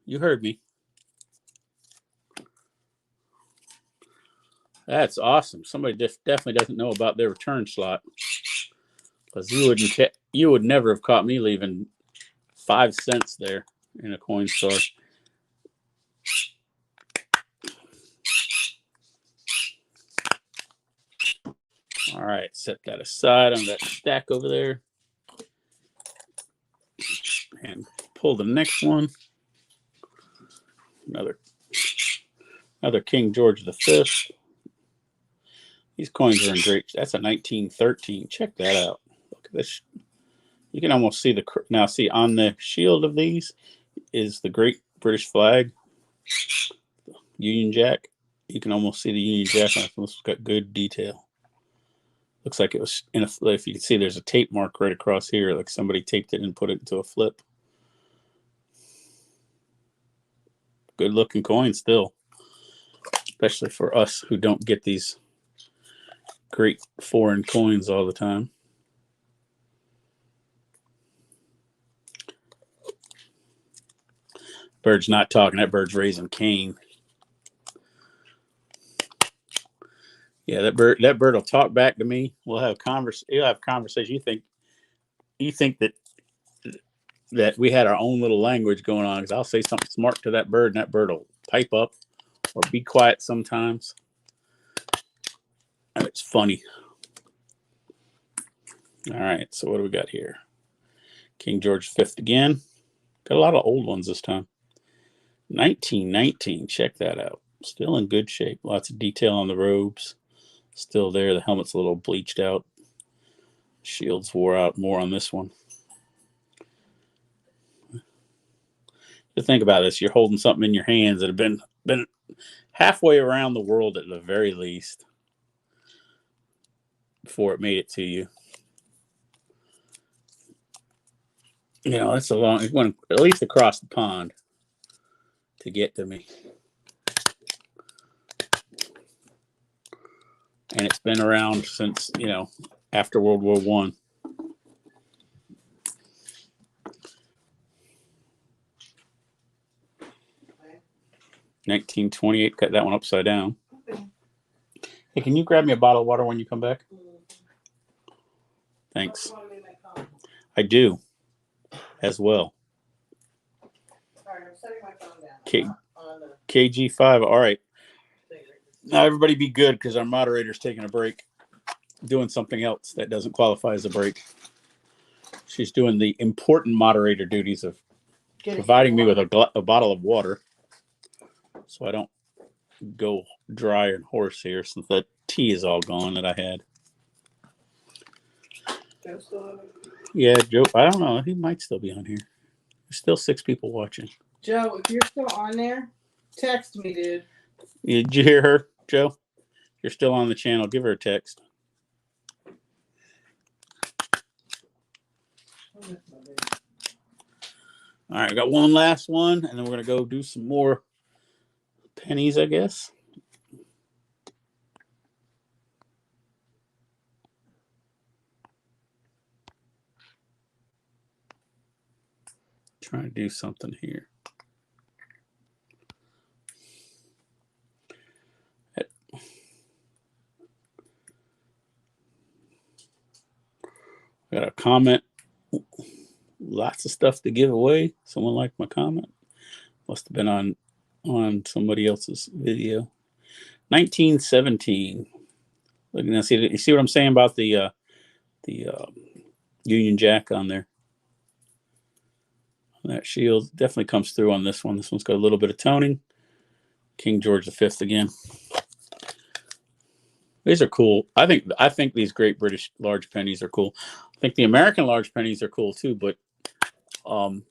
You heard me. That's awesome. Somebody definitely doesn't know about their return slot, because you would never have caught me leaving 5 cents there in a coin store. All right, set that aside on that stack over there, and pull the next one. Another King George V. These coins are in great. That's a 1913. Check that out. Look at this. You can almost see now. See, on the shield of these is the Great British flag, Union Jack. You can almost see the Union Jack on it. It's got good detail. Looks like it was in a. If you can see, there's a tape mark right across here, like somebody taped it and put it into a flip. Good looking coin still, especially for us who don't get these great foreign coins all the time. Bird's not talking. That bird's raising Cain. Yeah, that bird will talk back to me. We'll have You'll have conversation. You think that we had our own little language going on, because I'll say something smart to that bird, and that bird will pipe up or be quiet sometimes. And it's funny. All right, so what do we got here? King George V again. Got a lot of old ones this time. 1919. Check that out. Still in good shape. Lots of detail on the robes. Still there. The helmet's a little bleached out. Shields wore out more on this one. To think about this, you're holding something in your hands that have been halfway around the world at the very least before it made it to you. You know, that's it went at least across the pond to get to me. And it's been around since, after World War I. Okay. 1928. Cut that one upside down. Okay. Hey, can you grab me a bottle of water when you come back? Thanks. I do, as well. All right, I'm setting my phone down. KG5. All right. Now everybody be good, because our moderator's taking a break, doing something else that doesn't qualify as a break. She's doing the important moderator duties of providing me with a bottle of water, so I don't go dry and hoarse here, since that tea is all gone that I had. Joe still on? Yeah, Joe. I don't know. He might still be on here. There's still 6 people watching. Joe, if you're still on there, text me, dude. Did you hear her, Joe? You're still on the channel. Give her a text. All right, I got one last one, and then we're going to go do some more pennies, I guess. Trying to do something here. Got a comment. Lots of stuff to give away. Someone liked my comment. Must have been on somebody else's video. 1917. Look, now you see what I'm saying about the Union Jack on there. That shield definitely comes through on this one. This one's got a little bit of toning. King George V again. These are cool. I think these Great British large pennies are cool. I think the American large pennies are cool too, but I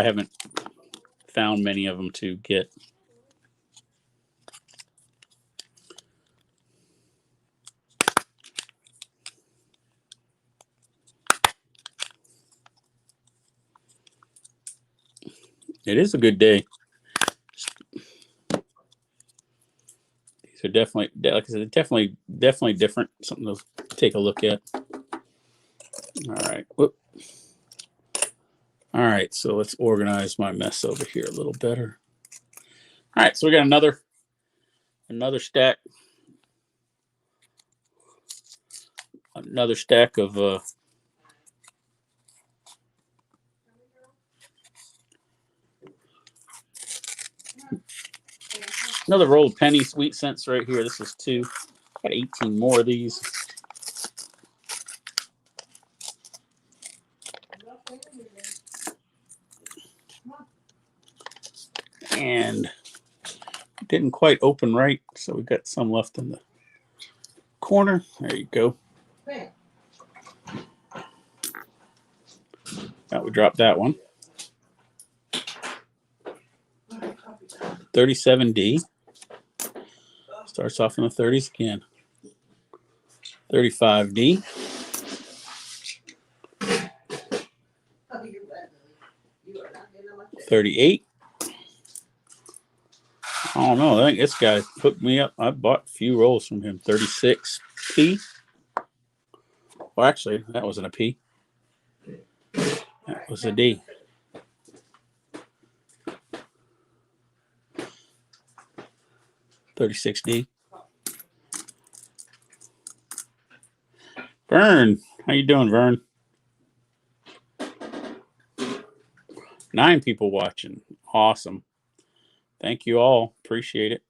haven't found many of them to get. It is a good day. These are definitely, like I said, definitely different. Something to take a look at. All right. Whoop. All right. So let's organize my mess over here a little better. All right. So we got another stack. Another stack of another roll of penny sweet cents right here. This is 2. Got 18 more of these. And didn't quite open right, so we got some left in the corner. There you go. That would drop that one. 37D. Starts off in the 30s again. 35D. 38. I don't know. I think this guy hooked me up. I bought a few rolls from him. 36P. Well, actually, that wasn't a P. That was a D. $36D. Vern, how you doing, Vern? 9 people watching. Awesome. Thank you all. Appreciate it.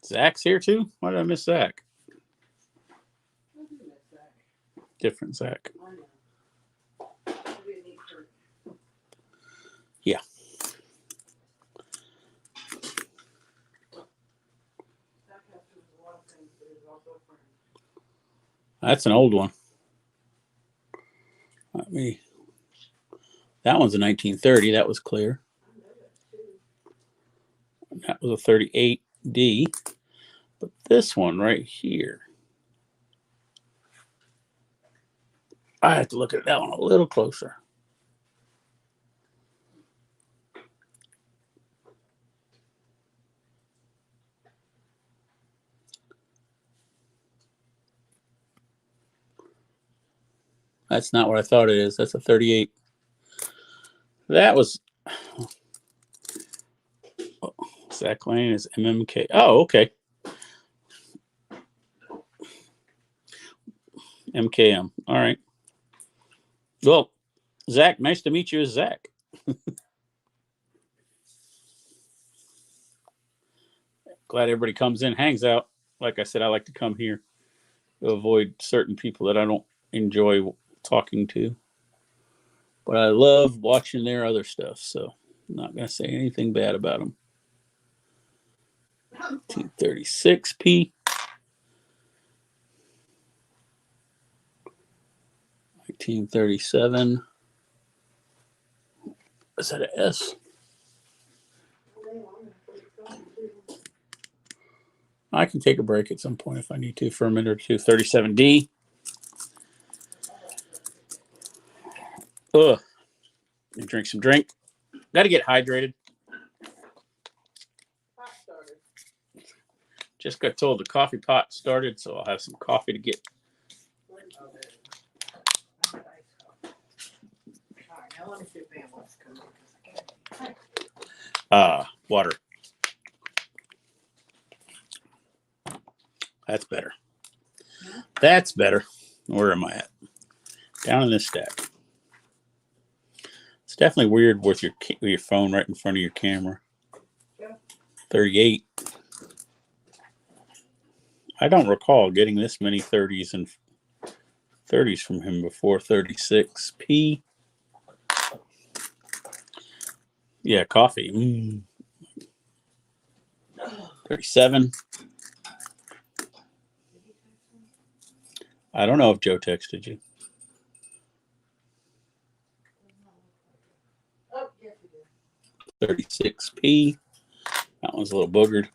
Zach's here too? Why did I miss Zach? Different Zach. Yeah. That's an old one. That one's a 1930. That was clear. That was a 38D. But this one right here, I have to look at that one a little closer. That's not what I thought it is. That's a 38. That was Zach Lane is MMK. Oh, okay. MKM. All right. Well, Zach, nice to meet you as Zach. Glad everybody comes in, hangs out. Like I said, I like to come here to avoid certain people that I don't enjoy talking to. But I love watching their other stuff, so I'm not going to say anything bad about them. 1936P. 1937. Is that an S? I can take a break at some point if I need to for a minute or two. 37D. Ugh. Drink some drink. Got to get hydrated. Just got told the coffee pot started, so I'll have some coffee to get. me see if Van wants to come in. Water. That's better. That's better. Where am I at? Down in this stack. It's definitely weird with your phone right in front of your camera. Yeah. 38. I don't recall getting this many 30s and 30s from him before. 36p. Yeah, coffee. 37. I don't know if Joe texted you. Oh, yes, he did. 36p. That one's a little boogered.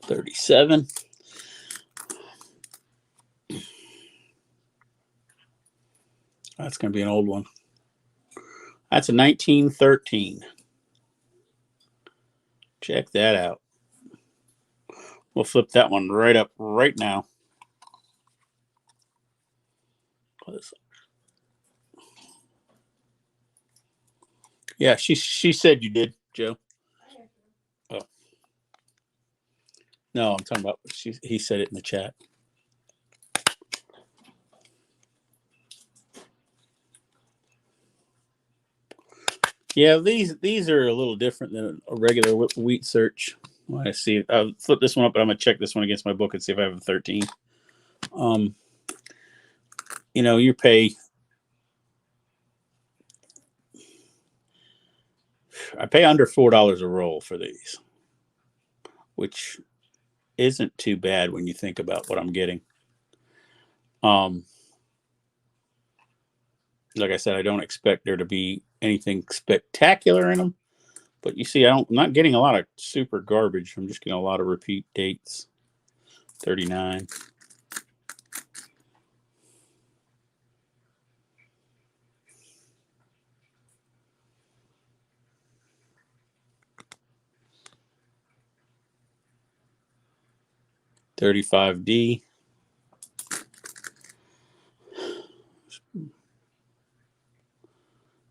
37. That's going to be an old one. That's a 1913. Check that out. We'll flip that one right up right now. Yeah, she said you did, Joe. Oh. No, I'm talking about he said it in the chat. Yeah, these are a little different than a regular wheat search. When I see, I'll flip this one up, but I'm gonna check this one against my book and see if I have a 13. You pay. I pay under $4 a roll for these, which isn't too bad when you think about what I'm getting. Like I said, I don't expect there to be anything spectacular in them, but you see, I'm not getting a lot of super garbage. I'm just getting a lot of repeat dates. 39. $35D.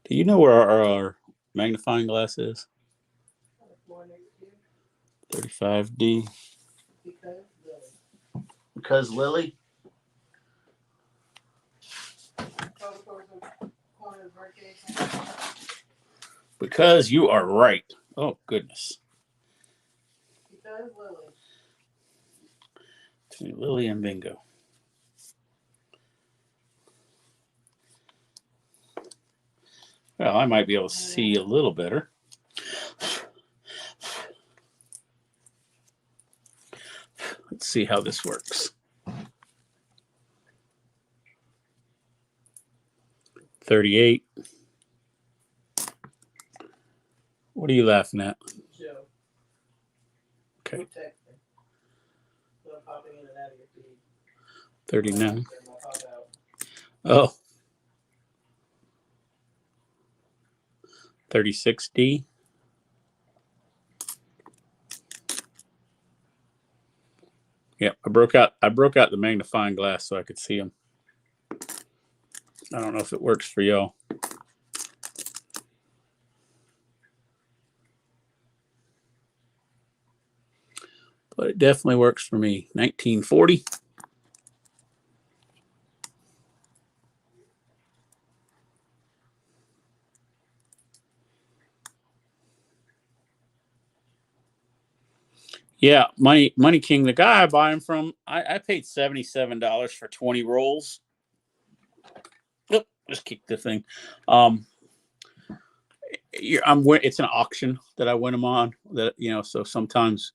Do you know where our magnifying glass is? 35D. Because Lily? Because you are right. Oh, goodness. Because Lily. Between Lily and Bingo. Well, I might be able to see a little better. Let's see how this works. 38. What are you laughing at? Joe. Okay. 39. 39. Oh. 36D. Yep, I broke out the magnifying glass so I could see them. I don't know if it works for y'all. But it definitely works for me. 1940. Yeah, Money King, the guy I buy them from, I paid $77 for 20 rolls. Oop, just kicked the thing. It's an auction that I win them on. That so sometimes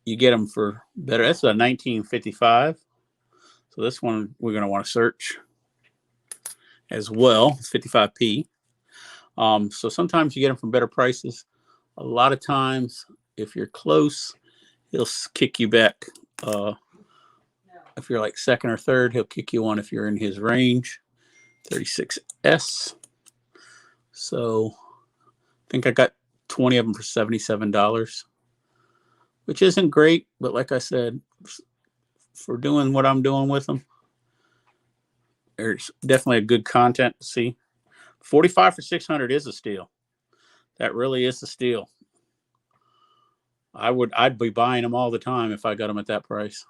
you get them for better. That's a 1955. So this one we're going to want to search as well. It's 55p. So sometimes you get them for better prices. A lot of times, if you're close, he'll kick you back. If you're like second or third, he'll kick you on if you're in his range. 36S. So I think I got 20 of them for $77, which isn't great, but like I said, for doing what I'm doing with them, There's definitely a good content to see. 45 for 600 is a steal. That really is a steal. I'd be buying them all the time if I got them at that price.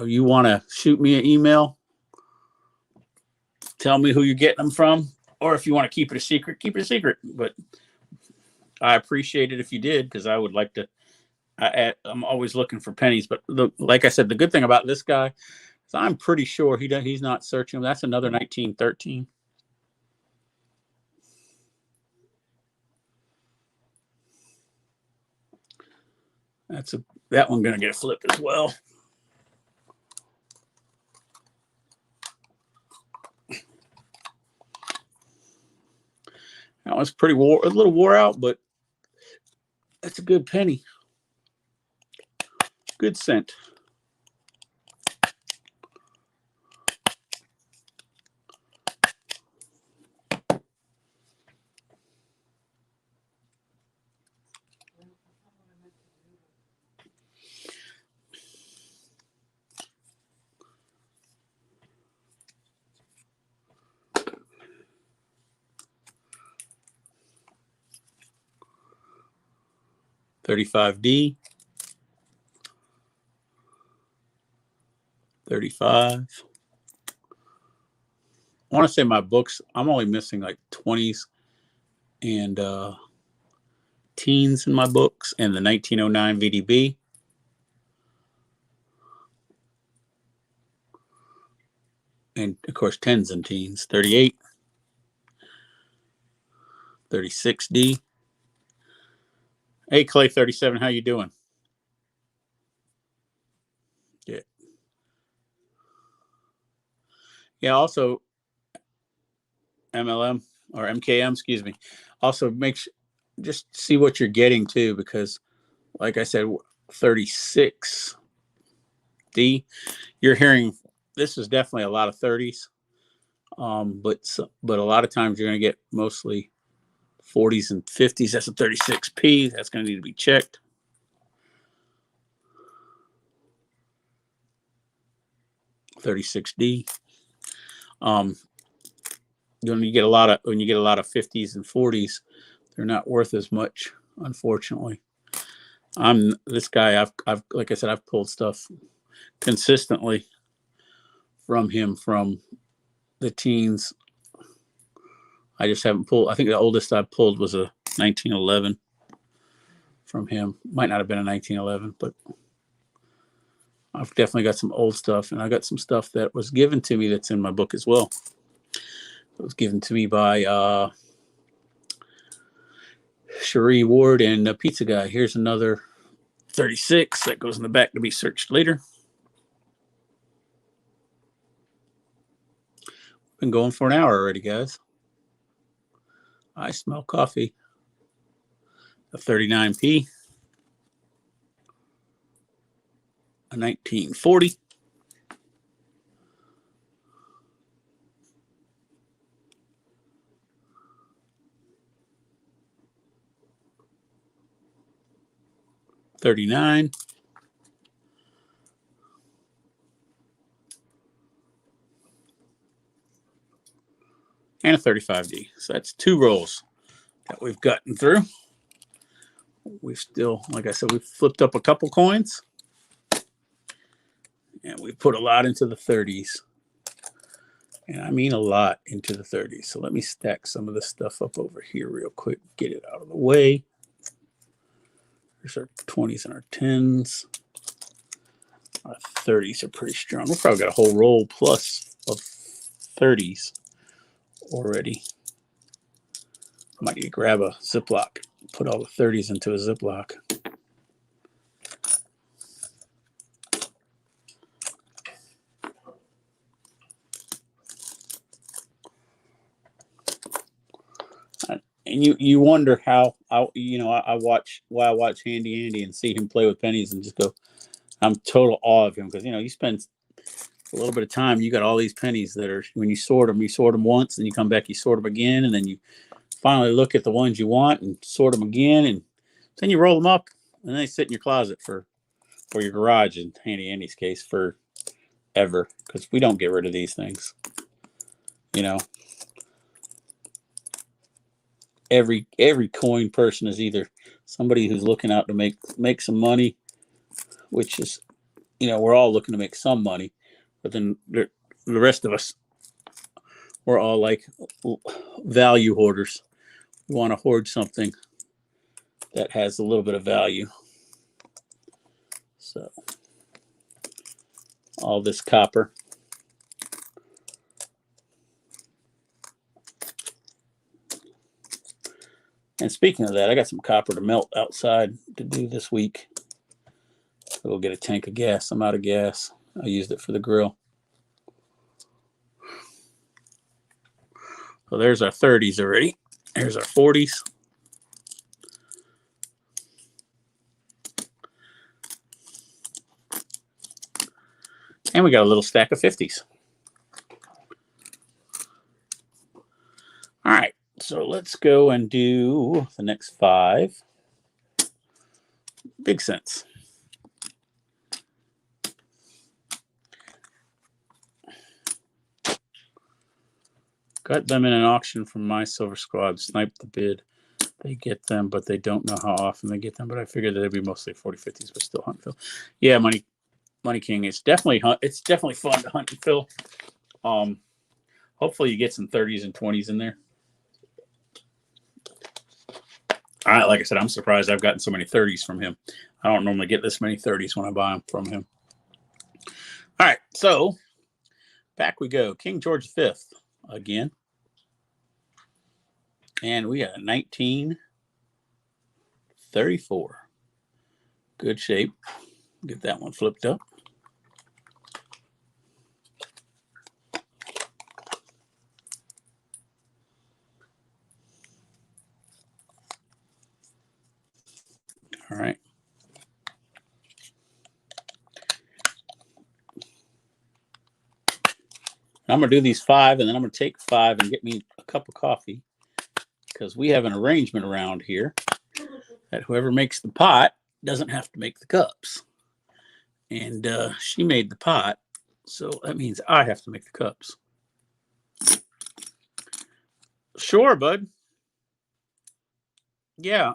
You want to shoot me an email? Tell me who you're getting them from, or if you want to keep it a secret, keep it a secret. But I appreciate it if you did, because I would like to. I'm always looking for pennies, but like I said, the good thing about this guy is I'm pretty sure he's not searching. That's another 1913. That one gonna get flipped as well. That one's a little wore out, but that's a good penny. Good scent. $35D. 35. I want to say my books, I'm only missing like 20s and teens in my books, and the 1909 VDB. And of course, tens and teens. 38. 36D. Hey, Clay 37, how you doing? Yeah. Yeah, also MLM or MKM, excuse me. Also just see what you're getting too, because like I said, 36D, you're hearing this is definitely a lot of 30s. But a lot of times you're going to get mostly 40s and 50s. That's a 36P. That's going to need to be checked. $36D. When you get a lot of 50s and 40s, they're not worth as much, unfortunately. This guy. I've like I said, I've pulled stuff consistently from him from the teens. I just haven't pulled. I think the oldest I pulled was a 1911 from him. Might not have been a 1911, but I've definitely got some old stuff, and I got some stuff that was given to me that's in my book as well. It was given to me by Cherie Ward and the Pizza Guy. Here's another 36 that goes in the back to be searched later. Been going for an hour already, guys. I smell coffee. A 39P. A 1940. $39. And a 35D. So that's 2 rolls that we've gotten through. We've still, like I said, we've flipped up a couple coins. And we put a lot into the 30s. And I mean a lot into the 30s. So let me stack some of this stuff up over here real quick. Get it out of the way. There's our 20s and our 10s. Our 30s are pretty strong. We've probably got a whole roll plus of 30s already. I might need to grab a Ziploc. Put all the 30s into a Ziploc. And you wonder how I watch Handy Andy and see him play with pennies and just go, I'm total awe of him, because you spend a little bit of time. You got all these pennies that are, when you sort them once, and you come back, you sort them again, and then you finally look at the ones you want and sort them again, and then you roll them up, and they sit in your closet for your garage, in Handy Andy's case, for ever, because we don't get rid of these things. You know, every coin person is either somebody who's looking out to make some money, which is, you know, we're all looking to make some money, but then the rest of us, we're all like value hoarders. We want to hoard something that has a little bit of value. So all this copper. And speaking of that, I got some copper to melt outside to do this week. We'll get a tank of gas. I'm out of gas. I used it for the grill. So there's our 30s already. There's our 40s. And we got a little stack of 50s. All right. So let's go and do the next 5 big cents. Got them in an auction from my Silver Squad. Sniped the bid. They get them, but they don't know how often they get them. But I figured that it'd be mostly 40, 50s, but still hunt and fill. Yeah, Money King. It's definitely fun to hunt and fill. Hopefully you get some 30s and 20s in there. Like I said, I'm surprised I've gotten so many 30s from him. I don't normally get this many 30s when I buy them from him. All right, so back we go. King George V again. And we got a 1934. Good shape. Get that one flipped up. All right. I'm going to do these 5, and then I'm going to take 5 and get me a cup of coffee, because we have an arrangement around here that whoever makes the pot doesn't have to make the cups. And she made the pot, so that means I have to make the cups. Sure, bud. Yeah.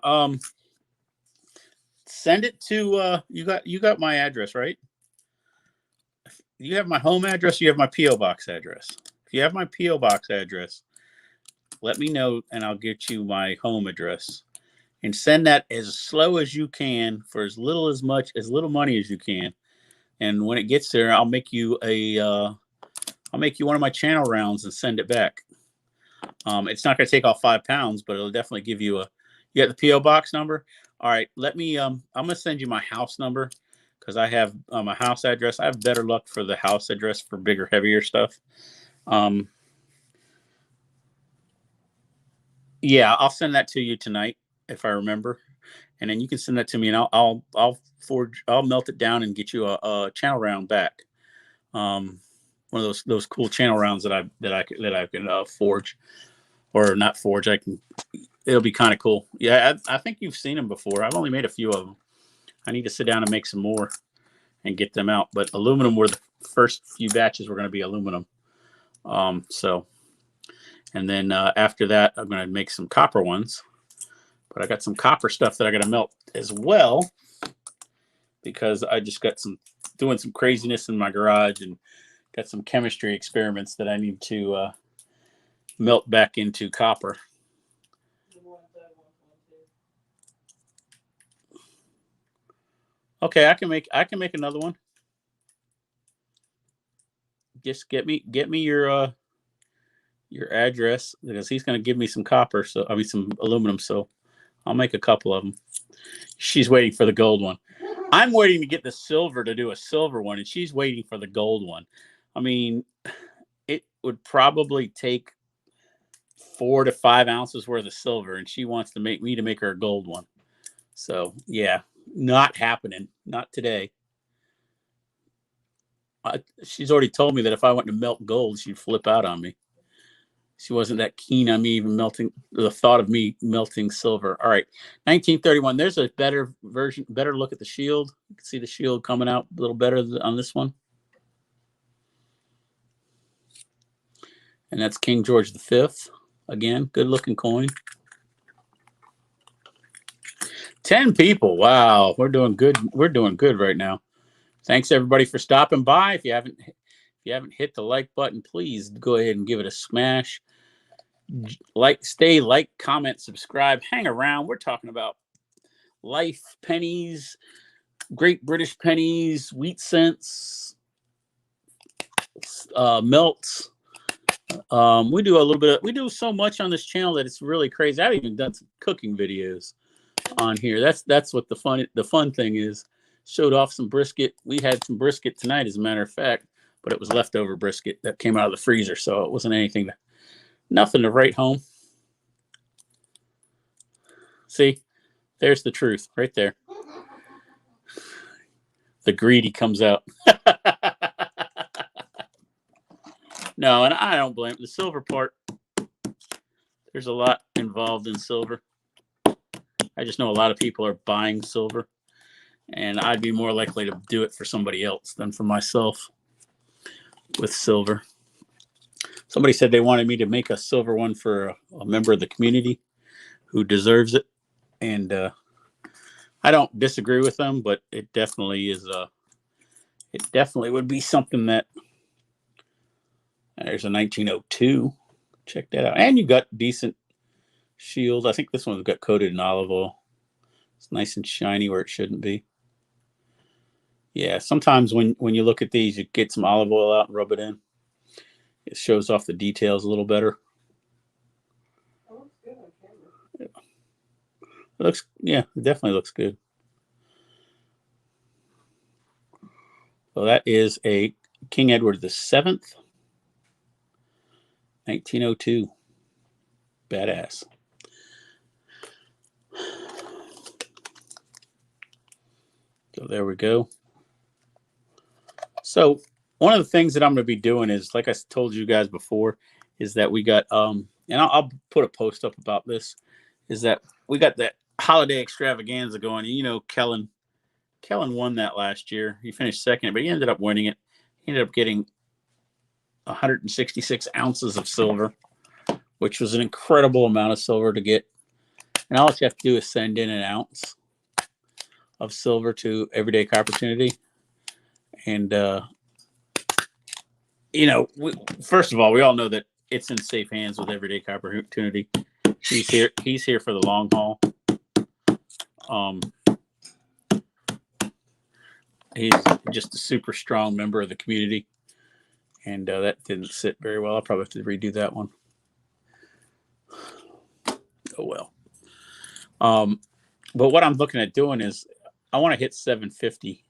Send it to you got my address, right? You have my home address, you have my P.O. box address. If you have my P.O. box address, let me know and I'll get you my home address. And send that as slow as you can for as little money as you can. And when it gets there, I'll make you one of my channel rounds and send it back. It's not going to take all 5 pounds, but it'll definitely give you you got the P.O. box number? All right, let me, I'm going to send you my house number, because I have a house address. I have better luck for the house address for bigger, heavier stuff. Yeah, I'll send that to you tonight if I remember, and then you can send that to me, and I'll melt it down and get you a channel round back. One of those cool channel rounds that I can forge, or not forge. It'll be kind of cool. Yeah, I think you've seen them before. I've only made a few of them. I need to sit down and make some more and get them out. But aluminum were the first few batches were going to be aluminum. And then after that, I'm going to make some copper ones. But I got some copper stuff that I got to melt as well, because I just got doing some craziness in my garage and got some chemistry experiments that I need to melt back into copper. Okay, I can make another one. Just get me your address, because he's going to give me some copper, some aluminum, so I'll make a couple of them. She's waiting for the gold one. I'm waiting to get the silver to do a silver one, and she's waiting for the gold one. I mean, it would probably take 4 to 5 ounces worth of silver, and she wants to make her a gold one. So yeah, not happening. Not today. She's already told me that if I went to melt gold, she'd flip out on me. She wasn't that keen on me even melting, the thought of me melting silver. All right, 1931. There's a better look at the shield. You can see the shield coming out a little better on this one. And that's King George V. Again, good looking coin. 10 people. Wow, we're doing good. We're doing good right now. Thanks everybody for stopping by. If you haven't hit the like button, please go ahead and give it a smash. Like, comment, subscribe, hang around. We're talking about life, pennies, Great British pennies, wheat cents, melts. We do a little bit. We do so much on this channel that it's really crazy. I've even done some cooking videos on here. That's what the fun thing is. Showed off some brisket. We had some brisket tonight, as a matter of fact, but it was leftover brisket that came out of the freezer, so it wasn't nothing to write home. See, there's the truth right there. The greedy comes out. No, and I don't blame the silver part. There's a lot involved in silver. I just know a lot of people are buying silver, and I'd be more likely to do it for somebody else than for myself with silver. Somebody said they wanted me to make a silver one for a member of the community who deserves it, and I don't disagree with them, but it definitely is it definitely would be something that there's a 1902. Check that out. And you got decent shield. I think this one's got coated in olive oil. It's nice and shiny where it shouldn't be. Yeah, sometimes when you look at these, you get some olive oil out and rub it in. It shows off the details a little better. It looks good on camera. Yeah, it definitely looks good. So that is a King Edward VII, 1902. Badass. So there we go. So one of the things that I'm going to be doing is, like I told you guys before, is that we got and I'll put a post up about this, is that we got that holiday extravaganza going. You know, Kellen won that last year. He finished second, but he ended up winning it. He ended up getting 166 ounces of silver, which was an incredible amount of silver to get. And all you have to do is send in an ounce of silver to Everyday Opportunity. And, you know, first of all, we all know that it's in safe hands with Everyday Opportunity. He's here for the long haul. He's just a super strong member of the community. And that didn't sit very well. I'll probably have to redo that one. Oh, well. But what I'm looking at doing is I want to hit 750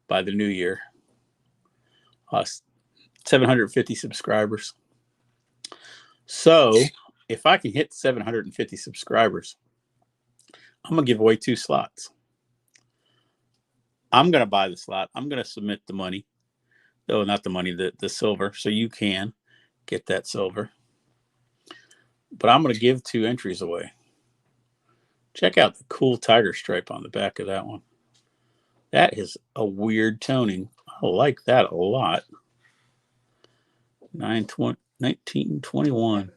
by the new year. 750 subscribers. So if I can hit 750 subscribers, I'm going to give away 2 slots. I'm going to buy the slot. I'm going to submit the money. No, not the money, the silver. So you can get that silver. But I'm going to give 2 entries away. Check out the cool tiger stripe on the back of that one. That is a weird toning. I like that a lot. 1921.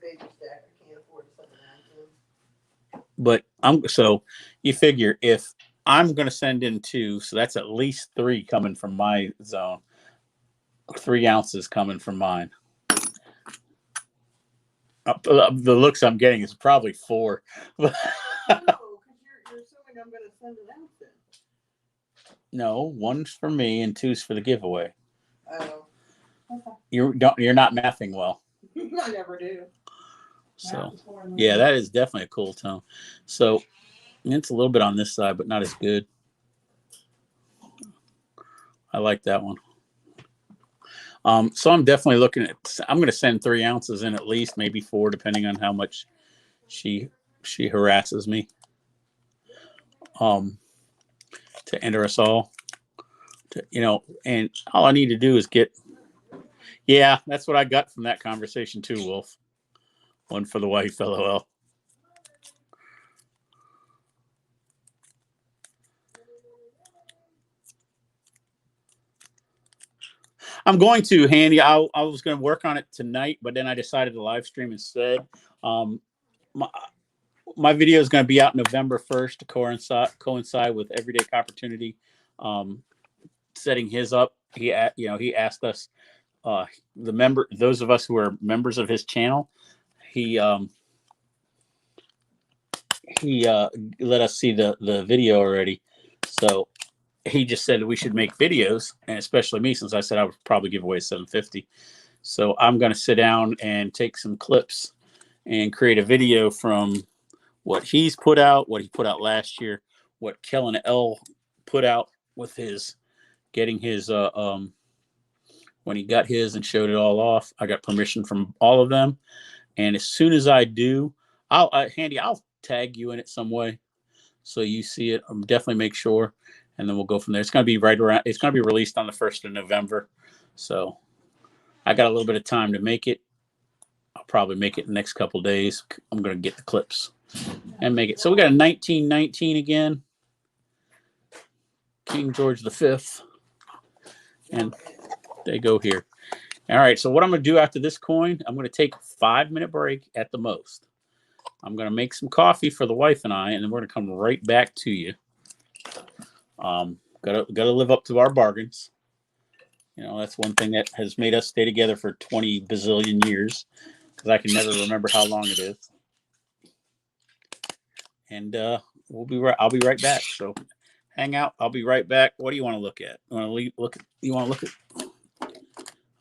But so you figure if I'm going to send in 2, so that's at least 3 coming from my zone. 3 ounces coming from mine. The looks I'm getting is probably 4. No, because you're assuming I'm going to send an ounce in. No, 1's for me and 2's for the giveaway. Oh. Okay. You're not mathing well. I never do. So yeah, that is definitely a cool tone. So it's a little bit on this side, but not as good. I like that one. So I'm definitely looking at. I'm going to send 3 ounces in at least, maybe 4, depending on how much she harasses me. To enter us all. And all I need to do is get. Yeah, that's what I got from that conversation too, Wolf. 1 for the wife, LOL. I'm going to, Handy. I was going to work on it tonight, but then I decided to live stream instead. My video is going to be out November 1st to coincide with Everyday Opportunity, setting his up. He asked us, those of us who are members of his channel, he let us see the video already. So he just said we should make videos, and especially me, since I said I would probably give away 750. So I'm going to sit down and take some clips and create a video from what he's put out, what he put out last year, what Kellen L put out with his getting his when he got his and showed it all off. I got permission from all of them, and as soon as I do, I'll tag you in it some way so you see it. I'll definitely make sure, and then we'll go from there. It's going to be it's going to be released on the 1st of November, so I got a little bit of time to make it. I'll probably make it in the next couple days. I'm going to get the clips and make it. So we got a 1919 again, King George V, and they go here. All right, so what I'm going to do after this coin, I'm going to take a 5-minute break at the most. I'm going to make some coffee for the wife and I, and then we're going to come right back to you. Gotta live up to our bargains. You know, that's one thing that has made us stay together for 20 bazillion years, because I can never remember how long it is. And I'll be right back. So hang out. I'll be right back. What do you want to look at? You want to look at?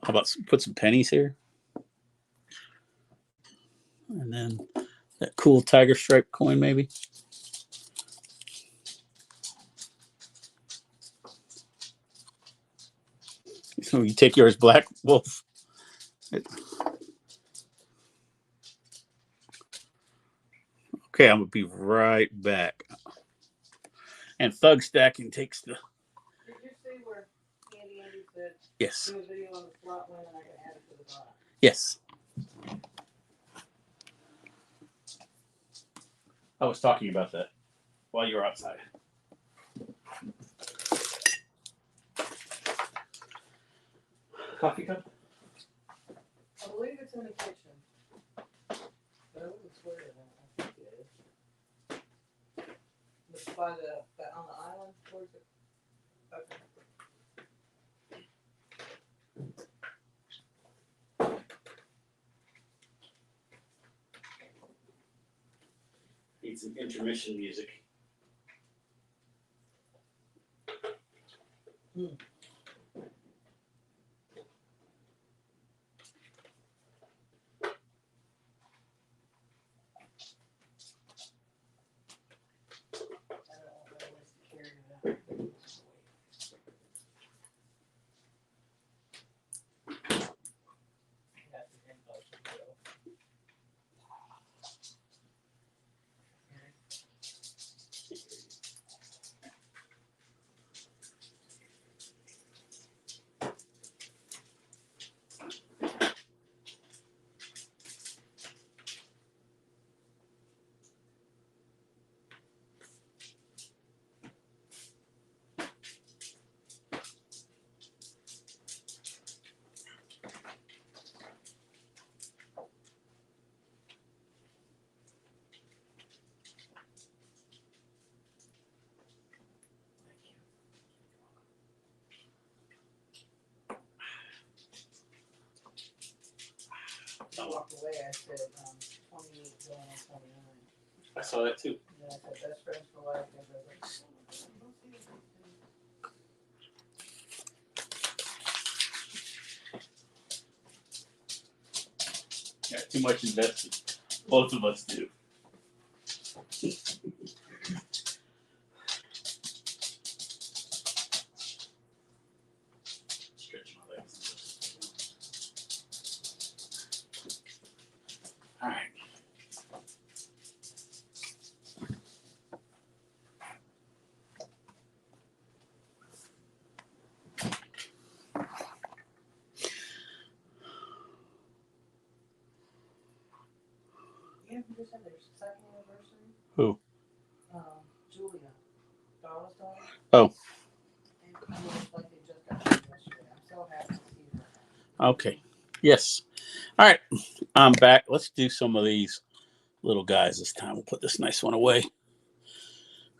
How about put some pennies here? And then that cool tiger stripe coin, maybe. So you take yours, Black Wolf. Okay, I'm gonna be right back. And Thug Stacking takes the. Did you see where Andy said Yes. do a video on the slot win and I can add it to the bot? Yes. I was talking about that while you were outside. Coffee cup? I believe it's in the kitchen. But I wouldn't swear to that. I think it is. It's by on the island towards it. Okay. Need some intermission music. I walked away, I said 28 going on 29. I saw that too. And then I said best friends for life. And I was like, Got too much invested. Both of us do. Stretch my legs. All right. yeah, who just had their second anniversary? Who? Julia. Darla's daughter. Oh. And it looks like they just got married yesterday. I'm so happy to see her. Okay. Yes. All right. I'm back. Let's do some of these little guys this time. We'll put this nice one away.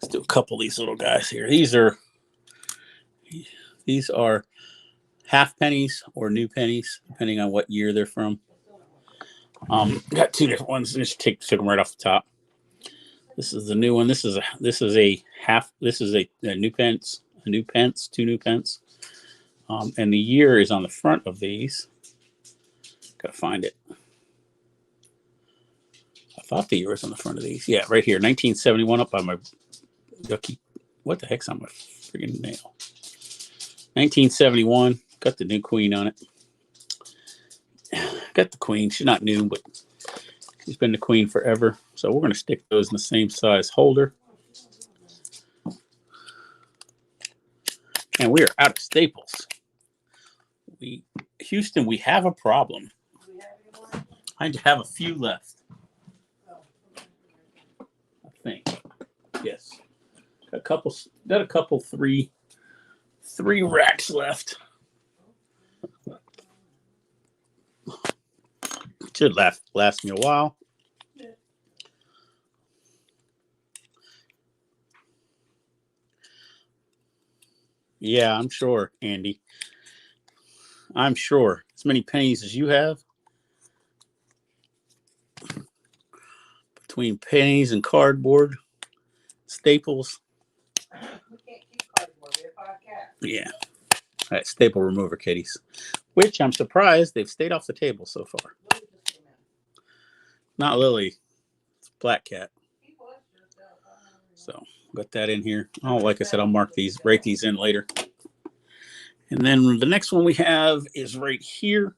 Let's do a couple of these little guys here. These are half pennies or new pennies, depending on what year they're from. Got two different ones. Just took them right off the top. This is the new one. This is a half. This is a new pence, two new pence. And the year is on the front of these. Gotta find it. I thought the year was on the front of these. Yeah, right here, 1971, up by my ducky. What the heck's on my friggin' nail? 1971. Got the new queen on it. Got the queen. She's not new, but she's been the queen forever. So we're gonna stick those in the same size holder. And we are out of staples. Houston, we have a problem. I have a few left. I think. Yes. Got a couple, three racks left. Should last me a while. Yeah, I'm sure, Andy. I'm sure. As many pennies as you have. Between pennies and cardboard, staples. We can't keep cardboard. We have 5 cats. Yeah. All right, staple remover kitties. Which I'm surprised they've stayed off the table so far. Lily just came in. Not Lily. It's Black Cat. So got that in here. Oh, like I said, I'll write these in later. And then the next one we have is right here.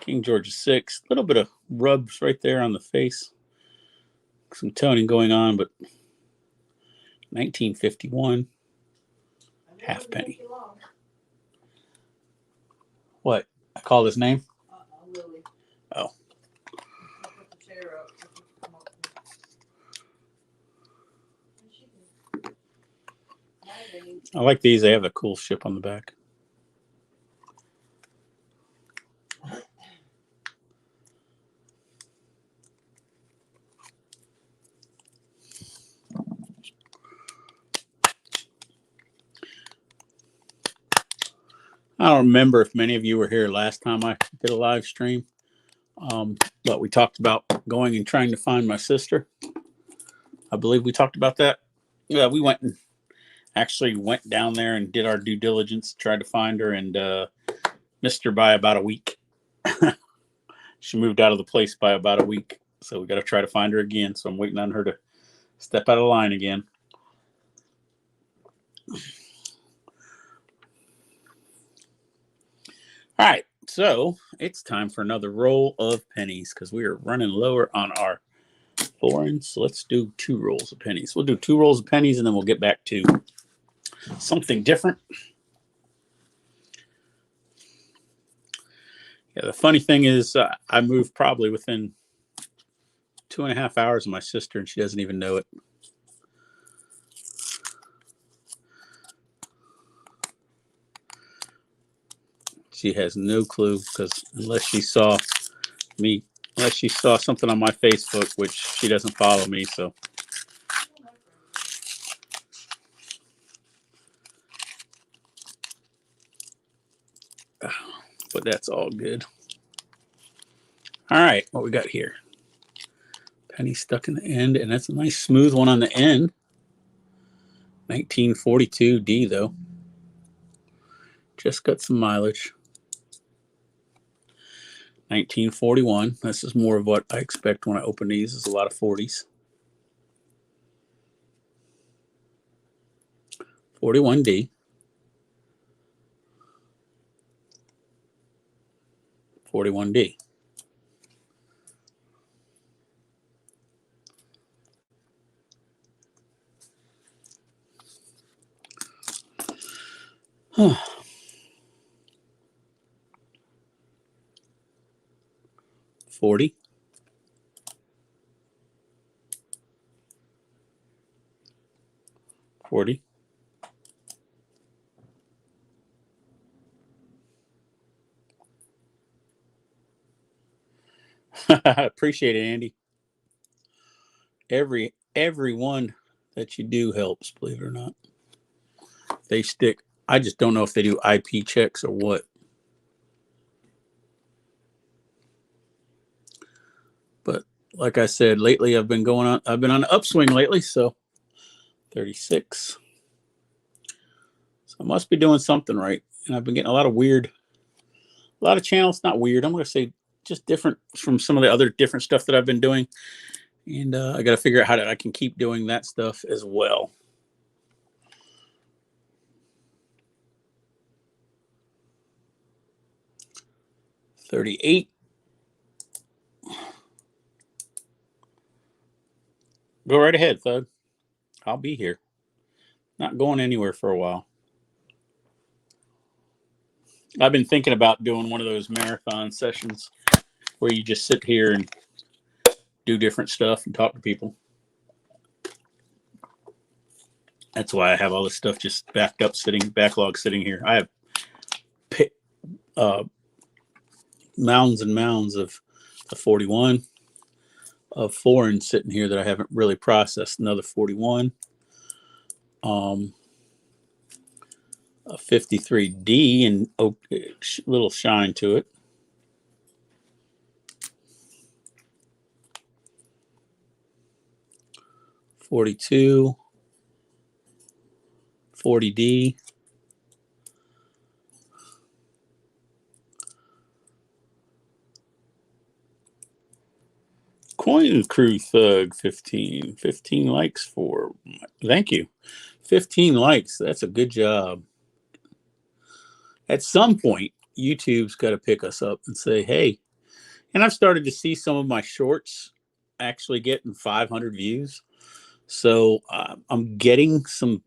King George VI. A little bit of rubs right there on the face. Some toning going on, but 1951. Half penny. What? I called his name? Lily. Oh. I like these. They have a cool ship on the back. I don't remember if many of you were here last time I did a live stream, but we talked about going and trying to find my sister. I believe we talked about that. Yeah, we went down there and did our due diligence, tried to find her, and missed her by about a week. She moved out of the place by about a week, so we got to try to find her again. So I'm waiting on her to step out of line again. All right, so it's time for another roll of pennies because we are running lower on our foreigns. So let's do 2 rolls of pennies. We'll do 2 rolls of pennies and then we'll get back to something different. Yeah, the funny thing is I moved probably within 2.5 hours of my sister and she doesn't even know it. She has no clue because unless she saw something on my Facebook, which she doesn't follow me, so. But that's all good. All right, what we got here? Penny stuck in the end, and that's a nice smooth one on the end. 1942 D though. Just got some mileage. 1941. This is more of what I expect when I open these. Is a lot of 40s. 41D. 41D. Huh. 40. 40. Appreciate it, Andy. Every one that you do helps, believe it or not. They stick. I just don't know if they do IP checks or what. But like I said, lately I've been on an upswing lately, so 36. So I must be doing something right. And I've been getting a lot of channels, not weird. I'm going to say just different from some of the other different stuff that I've been doing. And I got to figure out how I can keep doing that stuff as well. $38. Go right ahead, Thug. I'll be here. Not going anywhere for a while. I've been thinking about doing one of those marathon sessions where you just sit here and do different stuff and talk to people. That's why I have all this stuff just backlog sitting here. I have mounds and mounds of the 41 of foreign sitting here that I haven't really processed. Another 41, a 53D and little shine to it. .42, 40D. Coin Crew Thug 15 likes for, thank you. 15 likes. That's a good job. At some point, YouTube's got to pick us up and say, hey, and I've started to see some of my shorts actually getting 500 views. So I'm getting some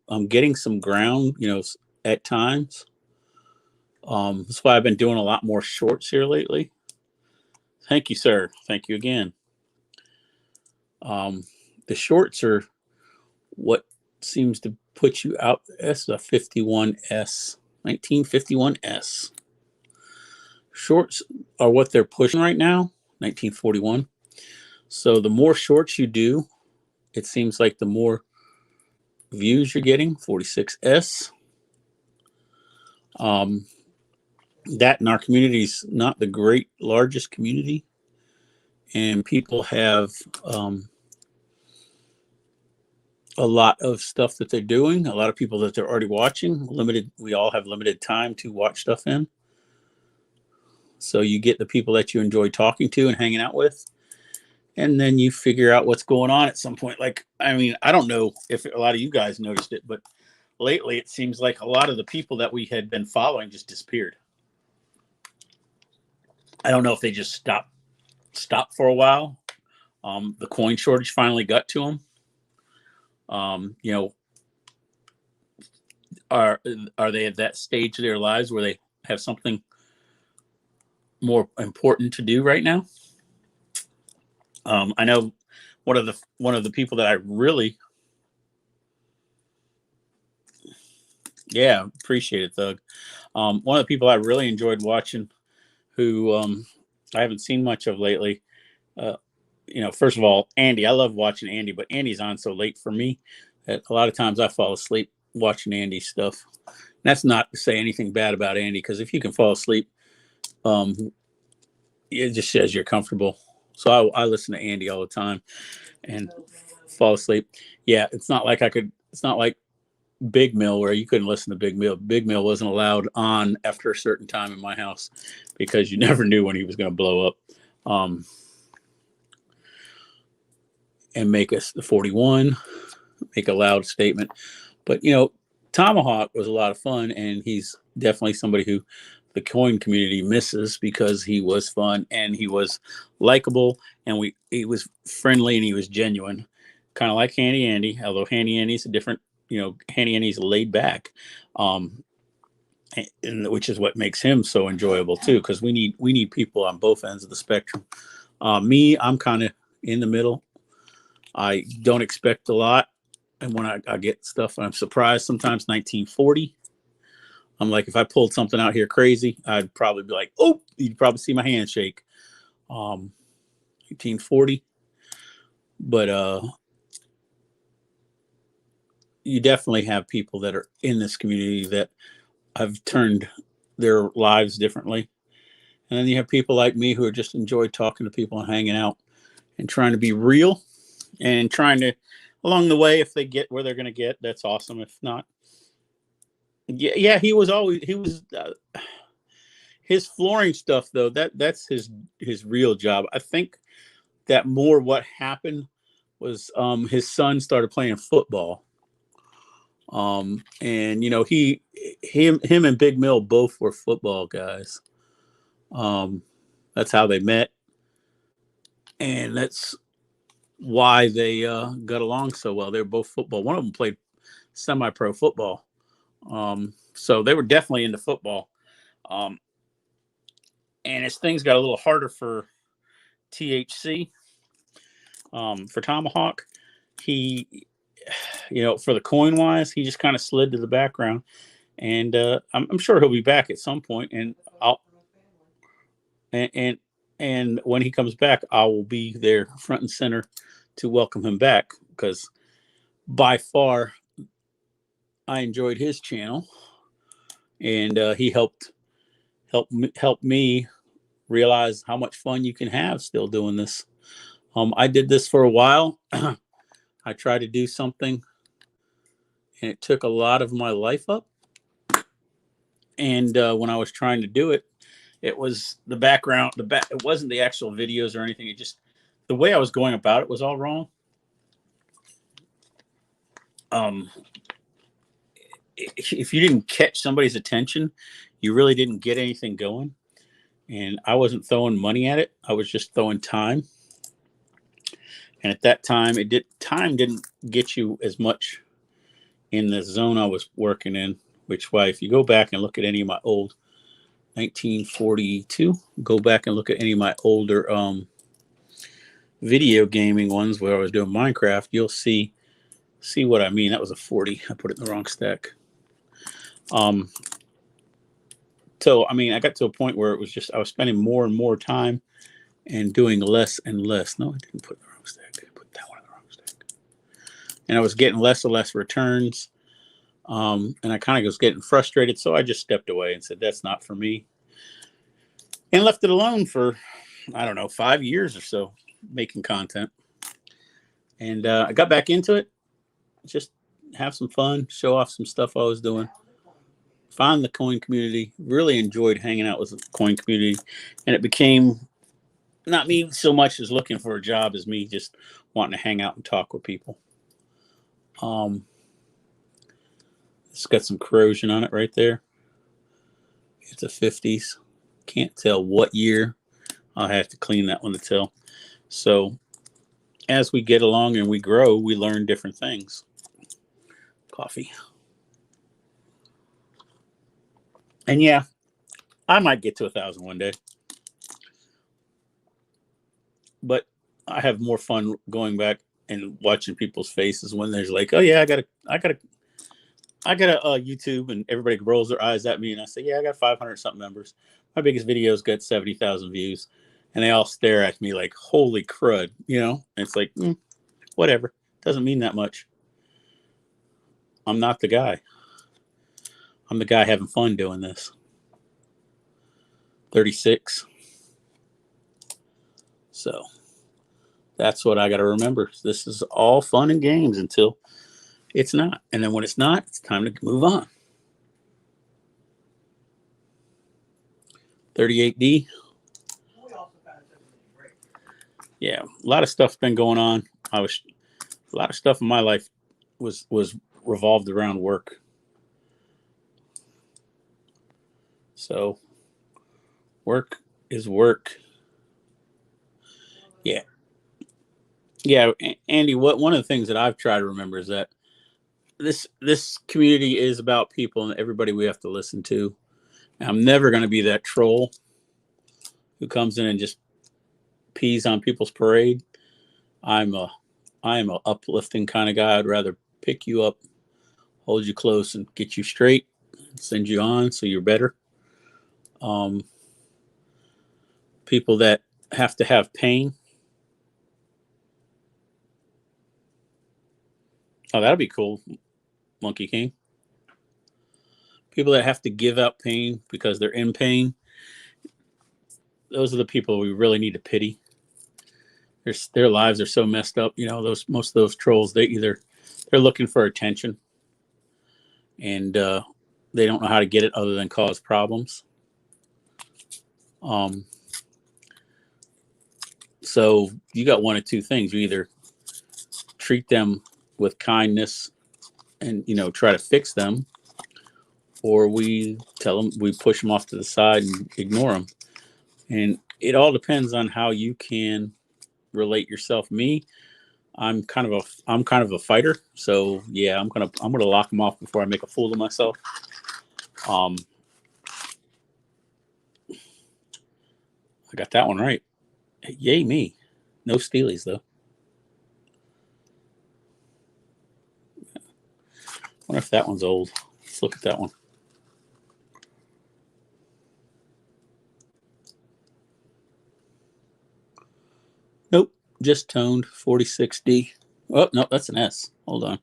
ground, at times. That's why I've been doing a lot more shorts here lately. Thank you, sir. Thank you again. The shorts are what seems to put you out. That's a 51S, 1951S. Shorts are what they're pushing right now, 1941. So the more shorts you do, it seems like the more views you're getting. 46S. That in our community is not the largest community, and people have a lot of stuff that they're doing, a lot of people that they're already watching. We all have limited time to watch stuff in. So you get the people that you enjoy talking to and hanging out with, and then you figure out what's going on at some point. I don't know if a lot of you guys noticed it, but lately it seems like a lot of the people that we had been following just disappeared. I don't know if they just stopped for a while. The coin shortage finally got to them. Are they at that stage of their lives where they have something more important to do right now? I know one of the people that I really, appreciate it, Thug. One of the people I really enjoyed watching, who I haven't seen much of lately. First of all, Andy. I love watching Andy, but Andy's on so late for me that a lot of times I fall asleep watching Andy's stuff. And that's not to say anything bad about Andy, because if you can fall asleep, it just says you're comfortable. So I listen to Andy all the time and fall asleep. Yeah, it's not like Big Mill, where you couldn't listen to Big Mill. Big Mill wasn't allowed on after a certain time in my house because you never knew when he was going to blow up and make us the 41, make a loud statement. But, Tomahawk was a lot of fun, and he's definitely somebody who the coin community misses because he was fun and he was likable, and he was friendly and he was genuine, kind of like Handy Andy, although Handy Andy's a different, Handy Andy's laid back, and which is what makes him so enjoyable too, because we need people on both ends of the spectrum. I'm kind of in the middle. I don't expect a lot And when I get stuff, I'm surprised sometimes. 1940. I'm like, if I pulled something out here crazy, I'd probably be like, oh, you'd probably see my hand shake. 1940. But you definitely have people that are in this community that have turned their lives differently. And then you have people like me who are just enjoy talking to people and hanging out and trying to be real and trying to, along the way, if they get where they're going to get, that's awesome. If not, yeah, he was his flooring stuff though. That's his real job. I think that more what happened was his son started playing football. And him and Big Mill both were football guys. That's how they met, and that's why they got along so well. They were both football. One of them played semi-pro football, so they were definitely into football. Um, and as things got a little harder for THC, for Tomahawk, he, for the coin wise, he just kind of slid to the background. And I'm sure he'll be back at some point, and I'll and when he comes back, I will be there front and center to welcome him back, because by far I enjoyed his channel, and he helped me realize how much fun you can have still doing this. I did this for a while. I tried to do something, and it took a lot of my life up. And when I was trying to do it, it was the background. It wasn't the actual videos or anything. It just, the way I was going about it was all wrong. If you didn't catch somebody's attention, you really didn't get anything going. And I wasn't throwing money at it. I was just throwing time. And at that time, time didn't get you as much in the zone I was working in. Which way, if you go back and look at any of my old 1942, go back and look at any of my older video gaming ones where I was doing Minecraft, you'll see what I mean. That was a 40. I put it in the wrong stack. So I mean, I got to a point where it was just I was spending more and more time and doing less and less. No, I didn't put it in the wrong stack. I put that one in the wrong stack. And I was getting less and less returns. And I kind of was getting frustrated, so I just stepped away and said, that's not for me. And left it alone for, I don't know, 5 years or so, making content. And I got back into it, just have some fun, show off some stuff I was doing. Found the coin community, really enjoyed hanging out with the coin community. And it became not me so much as looking for a job as me just wanting to hang out and talk with people. It's got some corrosion on it right there. It's a 50s. Can't tell what year. I'll have to clean that one to tell. So as we get along and we grow, we learn different things. Coffee. And yeah, I might get to 1,000 one day. But I have more fun going back and watching people's faces when there's like, oh yeah, I got a YouTube, and everybody rolls their eyes at me, and I say, yeah, I got 500 something members. My biggest videos got 70,000 views, and they all stare at me like, holy crud, And it's like, whatever, doesn't mean that much. I'm not the guy. I'm the guy having fun doing this. 36. So that's what I got to remember. This is all fun and games until it's not. And then when it's not, it's time to move on. 38D. Yeah, a lot of stuff's been going on. A lot of stuff in my life was revolved around work. So work is work. Yeah. Yeah, Andy, one of the things that I've tried to remember is that this community is about people and everybody we have to listen to. And I'm never going to be that troll who comes in and just pees on people's parade. I am a uplifting kind of guy. I'd rather pick you up, hold you close, and get you straight, send you on so you're better. Um, People that have to have pain. Oh, that'll be cool, Monkey King. People that have to give up pain because they're in pain. Those are the people we really need to pity. Their lives are so messed up. You know, those most of those trolls. They're looking for attention, and they don't know how to get it other than cause problems. Um, so you got one of two things: you either treat them with kindness and try to fix them, or we push them off to the side and ignore them. And it all depends on how you can relate yourself. Me, I'm kind of a fighter, so yeah, I'm gonna lock them off before I make a fool of myself. Um, I got that one right. Yay me! No steelies though. I wonder if that one's old. Let's look at that one. Nope, just toned 46D. Oh no, that's an S. Hold on.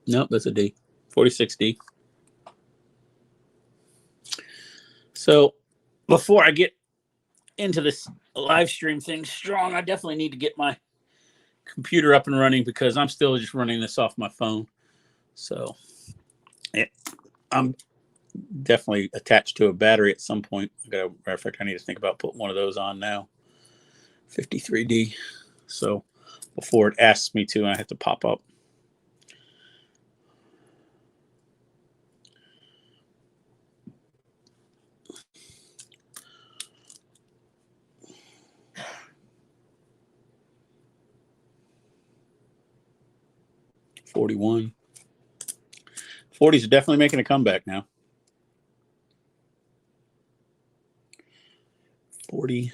Nope, that's a D. 46D. So before I get into this live stream thing strong, I definitely need to get my computer up and running because I'm still just running this off my phone. So I'm definitely attached to a battery at some point. Matter of fact, I need to think about putting one of those on now. 53D. So before it asks me to, I have to pop up. $41. 40s are definitely making a comeback now. 40.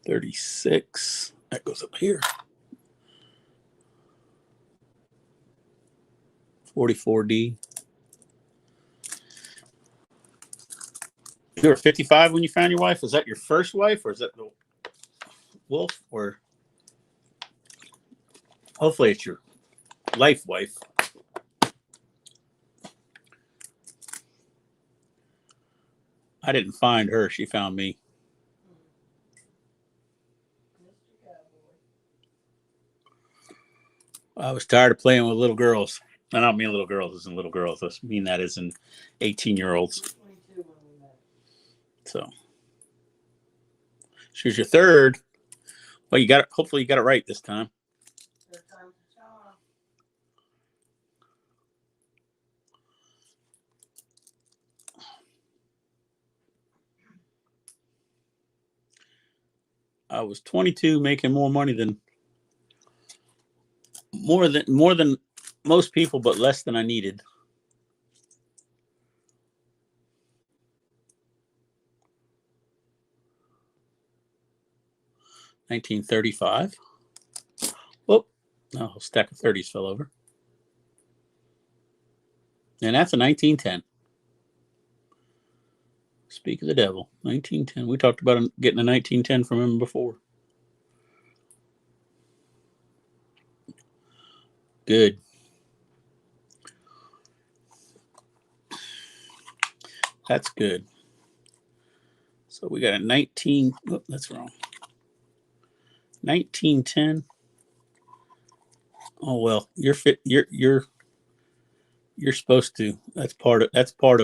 $36. That goes up here. 44D. You were 55 when you found your wife? Was that your first wife, or is that the wolf? Or hopefully it's your life wife. I didn't find her. She found me. I was tired of playing with little girls. I don't mean little girls as in little girls. I mean that as in 18-year-olds. So she was your third. Well, you got it. Hopefully you got it right this time. I was 22, making more than most people, but less than I needed. $19.35. Whoop! Oh, a stack of 30s fell over. And that's a 1910. Speak of the devil. 1910. We talked about getting a 1910 from him before. Good. That's good. So we got a 19. Oh, that's wrong. 1910. Oh well, you're fit. You're supposed to. That's part of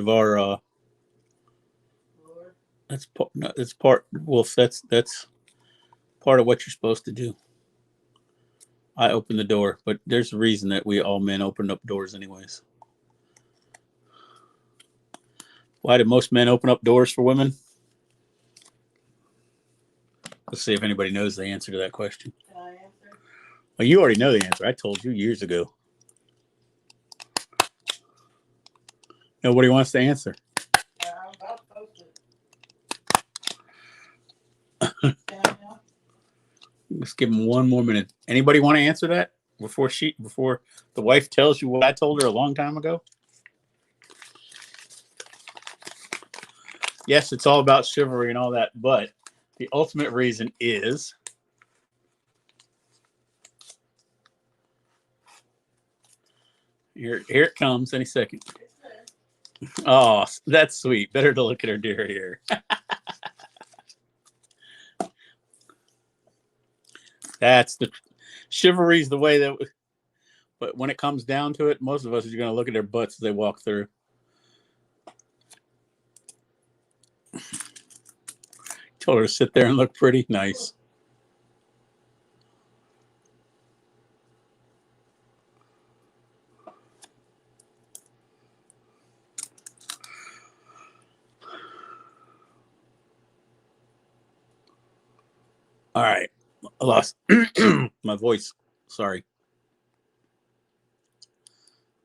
our. That's part. No, that's part. Wolf. That's part of what you're supposed to do. I opened the door, but there's a reason that we all men open up doors anyways. Why do most men open up doors for women? Let's see if anybody knows the answer to that question. Can I answer? Well, you already know the answer. I told you years ago. Nobody wants to answer. I'm about to post it. Let's give him one more minute. Anybody want to answer that before the wife tells you what I told her a long time ago? Yes, it's all about chivalry and all that, but the ultimate reason is here it comes any second. Oh, that's sweet. Better to look at her dear here. That's the chivalry's the way that. But when it comes down to it, most of us are going to look at their butts as they walk through. Told her to sit there and look pretty nice. All right. I lost my voice. Sorry.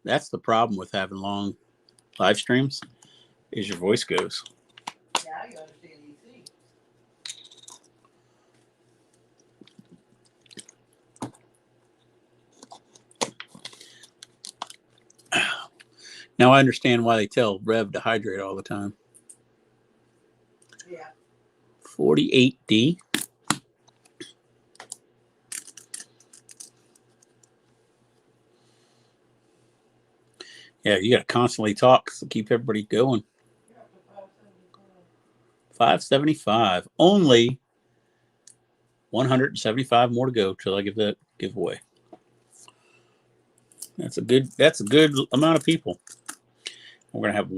That's the problem with having long live streams is your voice goes. Yeah, you understand EC. Now I understand why they tell Rev to hydrate all the time. Yeah. 48D. Yeah, you got to constantly talk to keep everybody going. 575. Only 175 more to go till I give that giveaway. That's a good amount of people. We're gonna have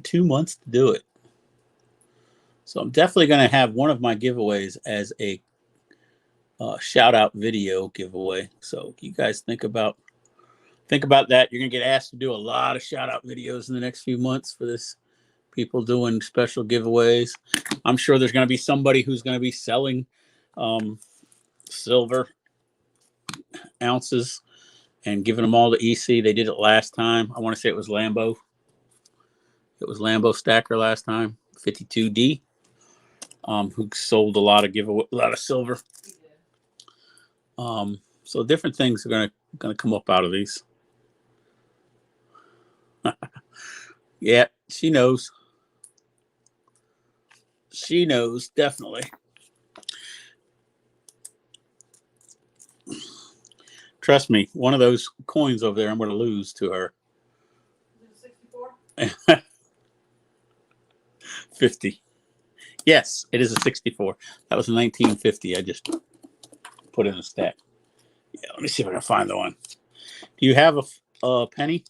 2 months to do it. So I'm definitely gonna have one of my giveaways as a shout out video giveaway. So you guys think about that. You're gonna get asked to do a lot of shout out videos in the next few months for this. People doing special giveaways. I'm sure there's going to be somebody who's going to be selling silver ounces and giving them all to EC. They did it last time. I want to say it was Lambo. It was Lambo Stacker last time. 52D, who sold a lot of silver. So different things are going to come up out of these. Yeah, she knows. She knows, definitely. Trust me, one of those coins over there, I'm going to lose to her. Is it 64? 50. Yes, it is a 64. That was a 1950. I just put in a stack. Yeah, let me see if I can find the one. Do you have a penny?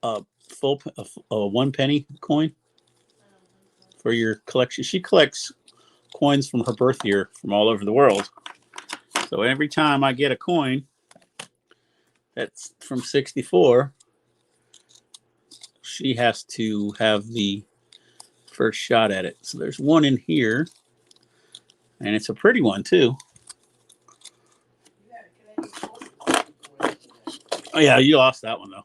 A full 1 penny coin for your collection? She collects coins from her birth year from all over the world. So every time I get a coin that's from 64, she has to have the first shot at it. So there's one in here, and it's a pretty one too. Oh yeah, you lost that one though.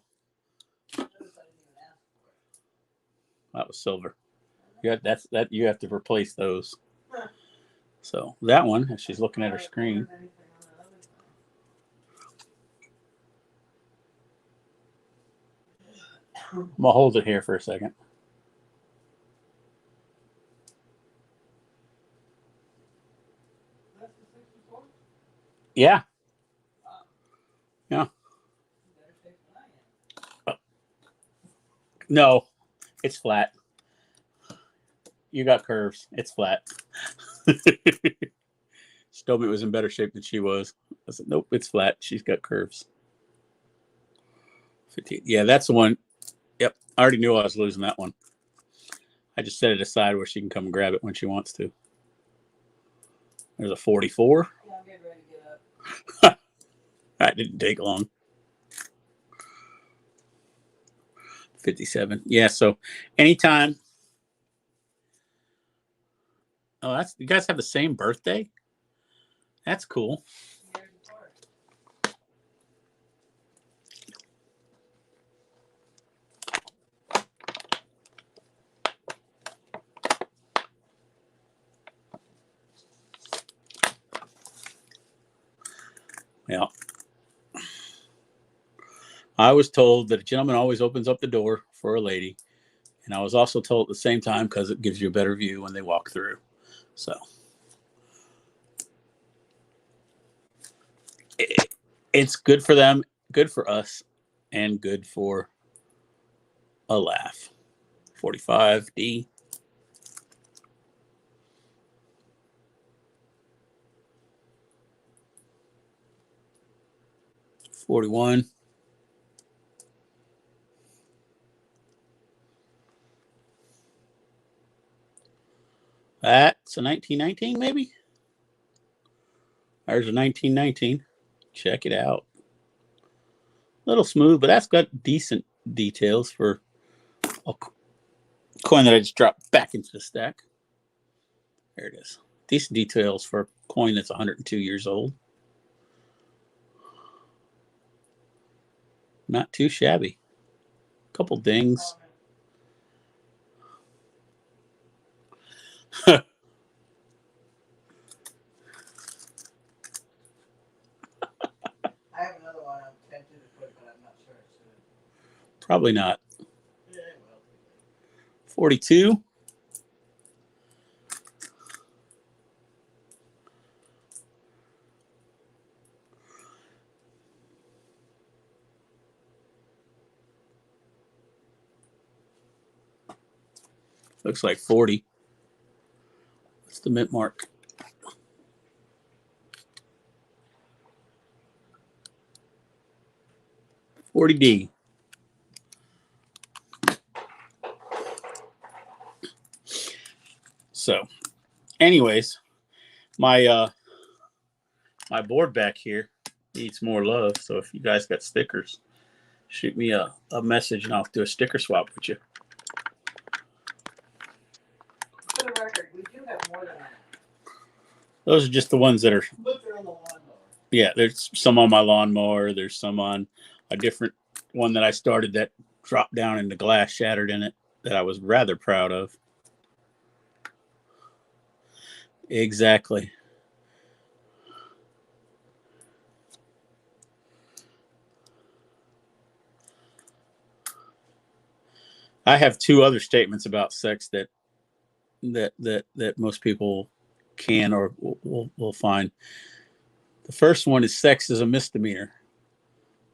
That was silver. You have to replace those. So that one, as she's looking at her screen. I'm gonna hold it here for a second. Yeah. Yeah. No, it's flat. You got curves. It's flat. She told me it was in better shape than she was. I said, nope, it's flat. She's got curves. 15. Yeah, that's the one. Yep. I already knew I was losing that one. I just set it aside where she can come and grab it when she wants to. There's a 44. Yeah, I'm getting ready to get up. That didn't take long. 57. Yeah, so anytime. Oh, you guys have the same birthday? That's cool. Yeah. I was told that a gentleman always opens up the door for a lady. And I was also told at the same time because it gives you a better view when they walk through. So it's good for them, good for us, and good for a laugh. 45D. 41. That's a 1919, maybe? There's a 1919. Check it out. A little smooth, but that's got decent details for a coin that I just dropped back into the stack. There it is. Decent details for a coin that's 102 years old. Not too shabby. Couple dings. I have another one I'm tempted to put, but I'm not sure I should. Probably not. Yeah, well. 42. Looks like 40. What's the mint mark? 40D. So, anyways, my my board back here needs more love. So if you guys got stickers, shoot me a message and I'll do a sticker swap with you. For the record, we do have more than that. Those are just the ones that are. But they're on the lawnmower. Yeah, there's some on my lawnmower. There's some on a different one that I started that dropped down and the glass shattered in it that I was rather proud of. Exactly. I have two other statements about sex that most people can or will find. The first one is sex is a misdemeanor.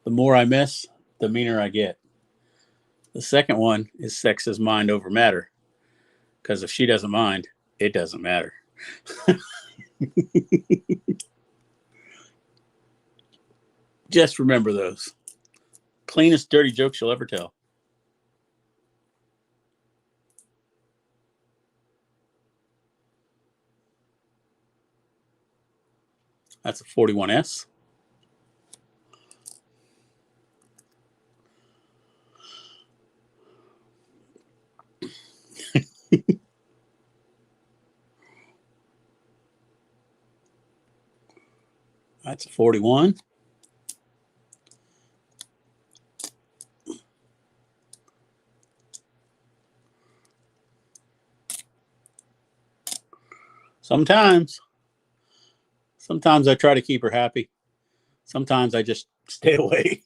The more I miss, the meaner I get. The second one is sex is mind over matter. Because if she doesn't mind, it doesn't matter. Just remember those. Cleanest dirty jokes you'll ever tell. That's a 41S. That's a 41. Sometimes I try to keep her happy. Sometimes I just stay away.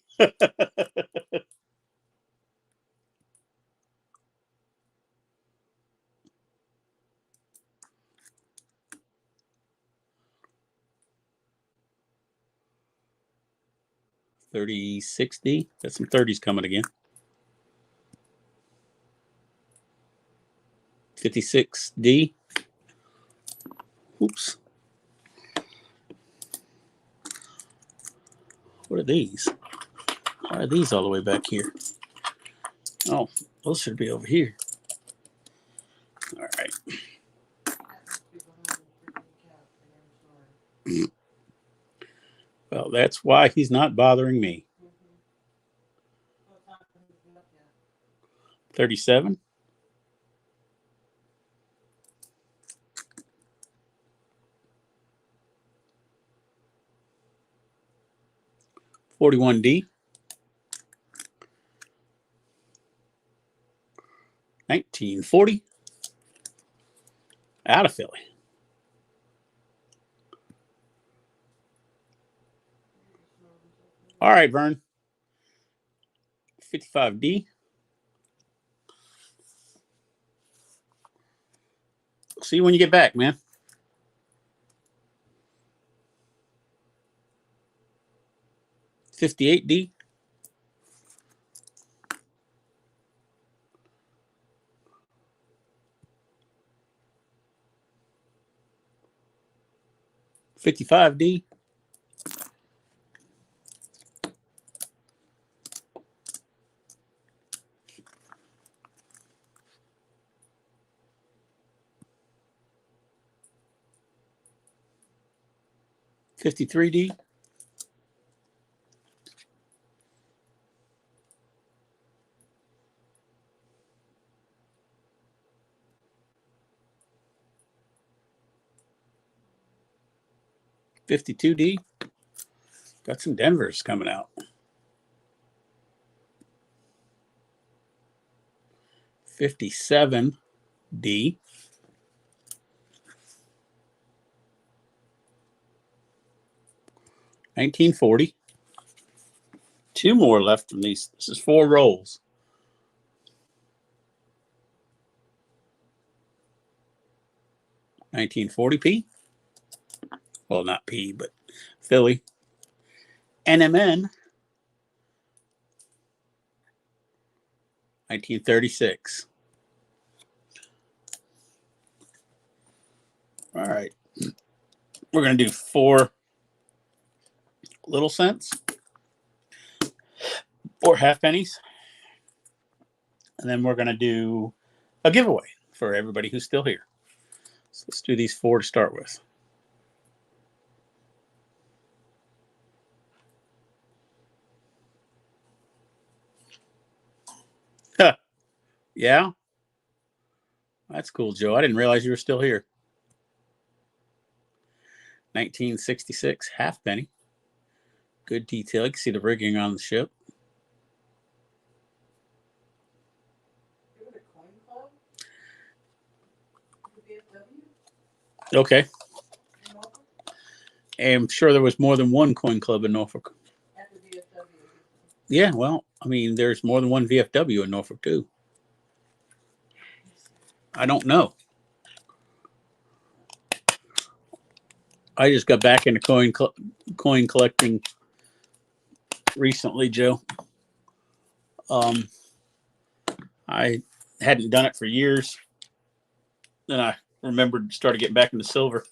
3060. Got some 30s coming again. 56D. Oops. What are these? Why are these all the way back here? Oh, those should be over here. All right. Well, that's why he's not bothering me. 37. 41D. 1940. Out of Philly. All right, Vern. 55D. See you when you get back, man. 58D. 55D. 53D. 52D. Got some Denvers coming out. 57D. 1940. Two more left from these. This is 4 rolls. 1940P. Well, not P, but Philly. NMN. 1936. All right. We're going to do 4 little cents, 4 half pennies, and then we're going to do a giveaway for everybody who's still here. So let's do these 4 to start with. Huh. Yeah? That's cool, Joe. I didn't realize you were still here. 1966 half penny. Good detail. You can see the rigging on the ship. Okay. I'm sure there was more than one coin club in Norfolk. Yeah, well, I mean, there's more than one VFW in Norfolk, too. I don't know. I just got back into coin collecting recently, Joe. I hadn't done it for years. Then I started getting back into silver,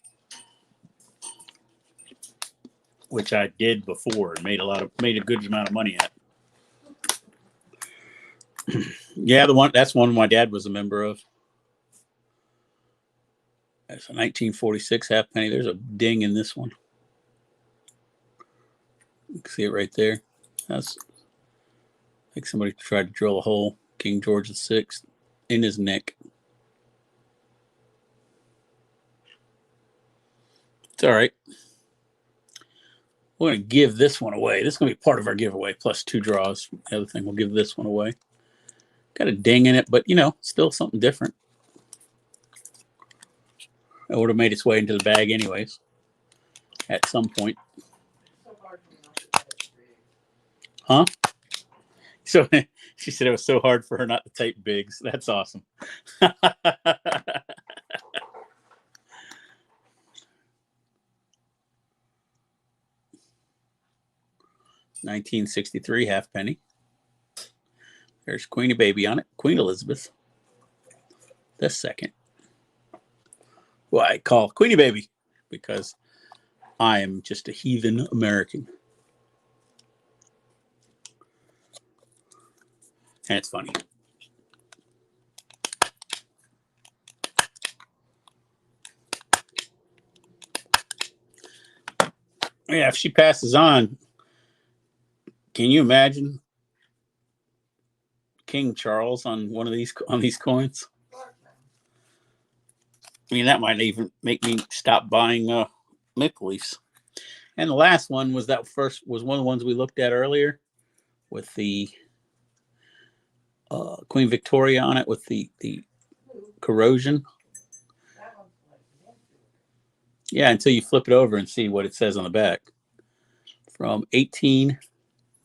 which I did before and made a good amount of money at. Yeah, that's one my dad was a member of. That's a 1946 half penny. There's a ding in this one. You can see it right there. That's like somebody tried to drill a hole. King George VI in his neck. It's all right. We're going to give this one away. This is going to be part of our giveaway, plus 2 draws. The other thing, we'll give this one away. Got a ding in it, but, still something different. It would have made its way into the bag anyways at some point. Huh? So she said it was so hard for her not to type bigs. That's awesome. 1963 half penny. There's Queenie Baby on it. Queen Elizabeth II. Well, I call Queenie Baby because I am just a heathen American. And it's funny. Yeah, if she passes on, can you imagine King Charles on these coins? I mean, that might even make me stop buying Maple Leafs. And the last one was one of the ones we looked at earlier with the Queen Victoria on it with the corrosion. Yeah, until you flip it over and see what it says on the back. From 18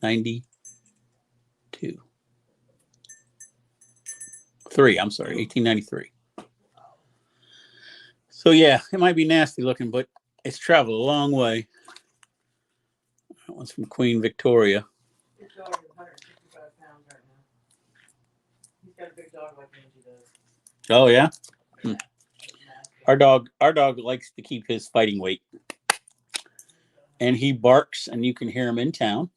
1892. 3, I'm sorry, 1893. So yeah, it might be nasty looking, but it's traveled a long way. That one's from Queen Victoria. His dog is 165 pounds right now. He's got a big dog like Angie does. Oh yeah. Yeah. It's nasty. Our dog likes to keep his fighting weight. And he barks and you can hear him in town.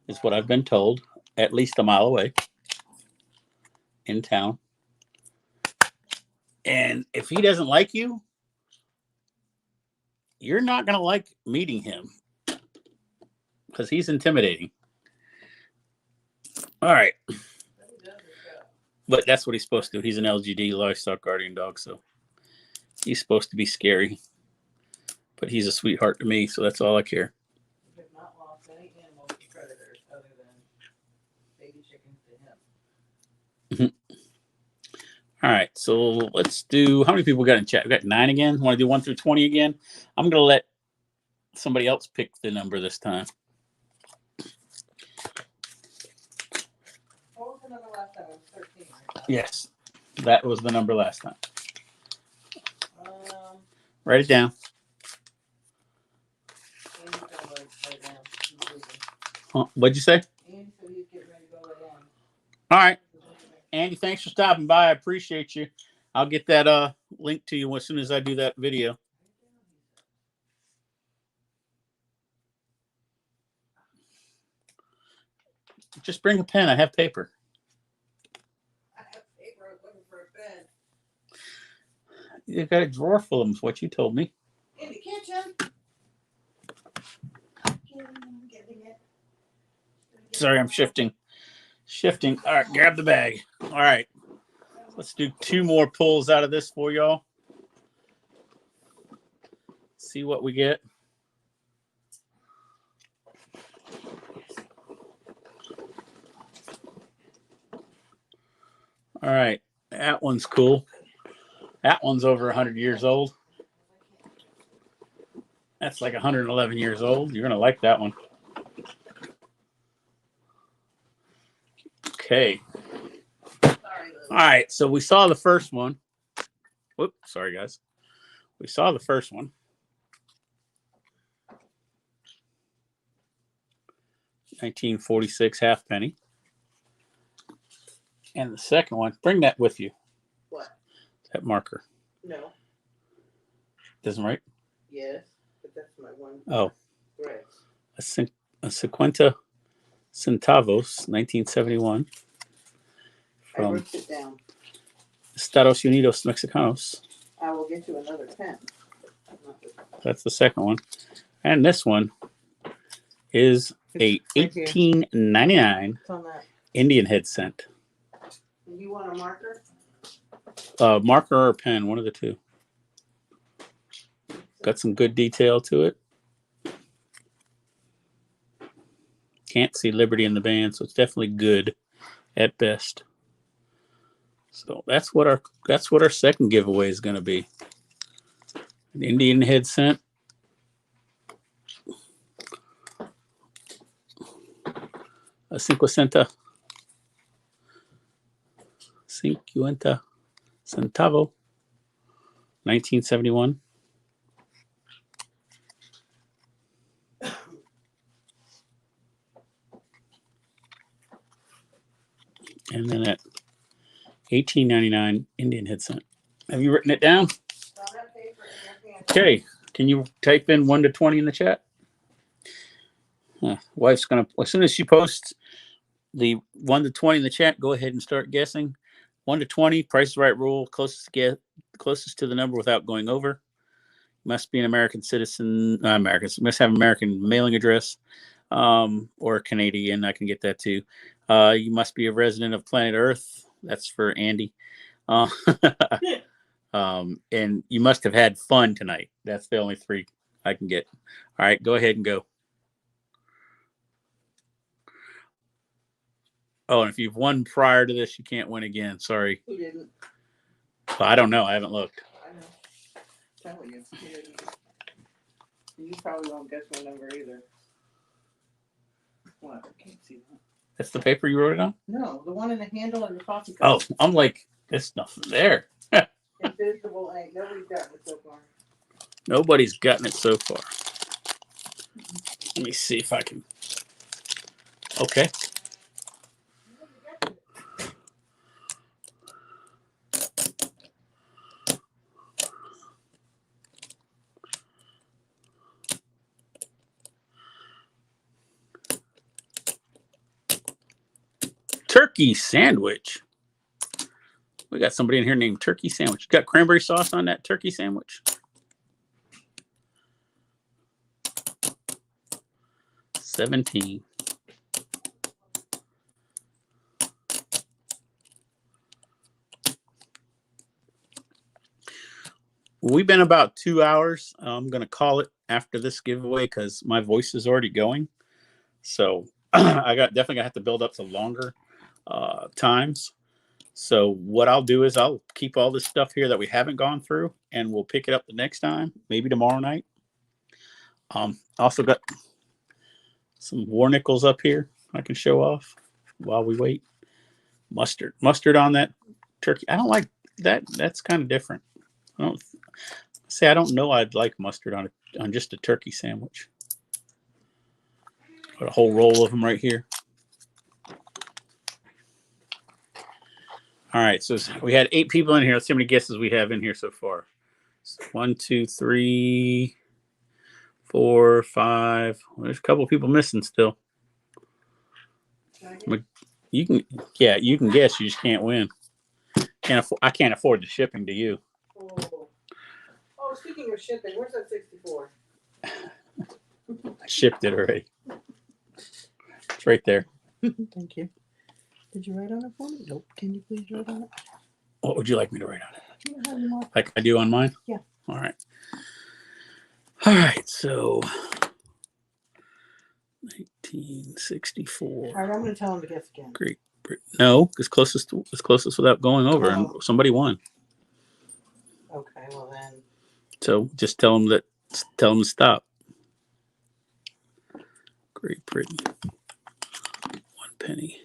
Is what I've been told. At least a mile away. In town. And if he doesn't like you, you're not going to like meeting him. Because he's intimidating. All right. But that's what he's supposed to do. He's an LGD, livestock guardian dog, so he's supposed to be scary. But he's a sweetheart to me, so that's all I care. We have not lost any animals to predators other than baby chickens to him. All right, so let's do, how many people we got in chat? We got 9 again. Want to do 1 through 20 again? I'm going to let somebody else pick the number this time. What was the number last time? It was 13, right? Yes, that was the number last time. Um, Write it down. Andy's gonna write down. He's leaving. What'd you say? Andy said he's getting ready to go right down. All right, Andy, thanks for stopping by. I appreciate you. I'll get that link to you as soon as I do that video. Just bring a pen. I have paper. I have paper. I was looking for a pen. You got a drawer full of them, is what you told me. In the kitchen. I'm getting it. Sorry, I'm shifting. All right, grab the bag. All right. Let's do 2 more pulls out of this for y'all. See what we get. All right. That one's cool. That one's over 100 years old. That's like 111 years old. You're going to like that one. Okay. All right. So we saw the first one. Whoop. Sorry, guys. We saw the first one. 1946 halfpenny. And the second one, bring that with you. What? That marker. No. Doesn't right? Yes, but that's my one. Oh. Right. A 50 centavos, 1971. I From wrote it down. Estados Unidos Mexicanos. I will get you another pen. That's the second one. And this one is a It's right here. 1899 It's on that. Indian head cent. You want a marker? Marker or pen, one of the two. Got some good detail to it. Can't see Liberty in the band, so it's definitely good at best. So that's what our second giveaway is going to be. An Indian head cent. A 50 centavo, 1971. And then at 1899 Indian head cent. Have you written it down? Okay. Can you type in 1 to 20 in the chat? Wife's gonna, as soon as she posts the 1 to 20 in the chat, go ahead and start guessing. 1 to 20, Price is Right rule, closest to the number without going over. Must be an American citizen, not American, must have American mailing address, or Canadian. I can get that too. You must be a resident of planet Earth. That's for Andy. And you must have had fun tonight. That's the only 3 I can get. All right, go ahead and go. Oh, and if you've won prior to this, you can't win again. Sorry. Who didn't? Well, I don't know. I haven't looked. I know. Telling you. You probably won't guess my number either. What? I can't see that. That's the paper you wrote it on? No, the one in the handle of the coffee cup. Oh, I'm like, there's nothing there. Invisible ink. Nobody's gotten it so far. Nobody's gotten it so far. Let me see if I can. Okay. Turkey sandwich. We got somebody in here named Turkey Sandwich. Got cranberry sauce on that turkey sandwich? 17. We've been about 2 hours. I'm going to call it after this giveaway because my voice is already going. So I definitely gonna have to build up to longer times. So what I'll do is I'll keep all this stuff here that we haven't gone through, and we'll pick it up the next time, maybe tomorrow night. Also got some war nickels up here I can show off while we wait. Mustard on that turkey. I don't like that. That's kind of different. I don't know. I'd like mustard on just a turkey sandwich. Got a whole roll of them right here. All right, so we had 8 people in here. Let's see how many guesses we have in here so far. 1, 2, 3, 4, 5. Well, there's a couple people missing still. You can guess. You just can't win. I can't afford the shipping to you. Oh, speaking of shipping, where's that 64? I shipped it already. It's right there. Thank you. Did you write on it for me? Nope. Can you please write on it? What would you like me to write on it? You don't have any more? Like I do on mine? Yeah. All right. All right. So 1964. All right, I'm going to tell him to guess again. Great Britain. No, it's closest without going over, and somebody won. Okay, well then. So just tell them to stop. Great Britain. 1 penny.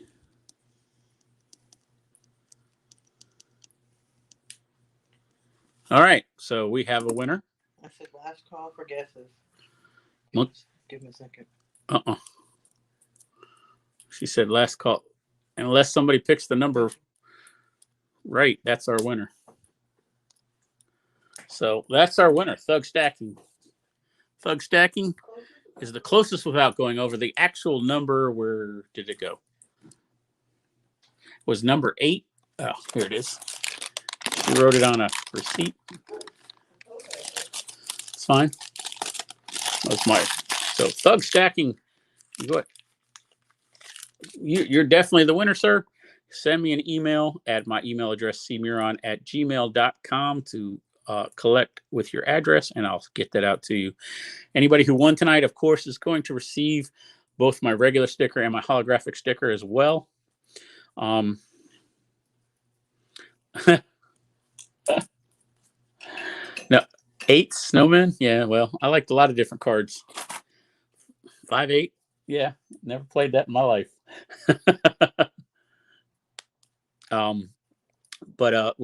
All right, so we have a winner. I said last call for guesses. Look. Give me a second. She said last call. Unless somebody picks the number right, that's our winner. So that's our winner, Thug Stacking. Thug Stacking is the closest without going over. The actual number, where did it go? Was number 8. Oh, here it is. She wrote it on a receipt. It's fine. That's mine. So Thug Stacking, you're definitely the winner, sir. Send me an email at my email address, cmuron@gmail.com, to collect with your address, and I'll get that out to you. Anybody who won tonight, of course, is going to receive both my regular sticker and my holographic sticker as well. No, 8 snowmen. Yeah, well, I liked a lot of different cards. 5, 8. Yeah, never played that in my life. But I'll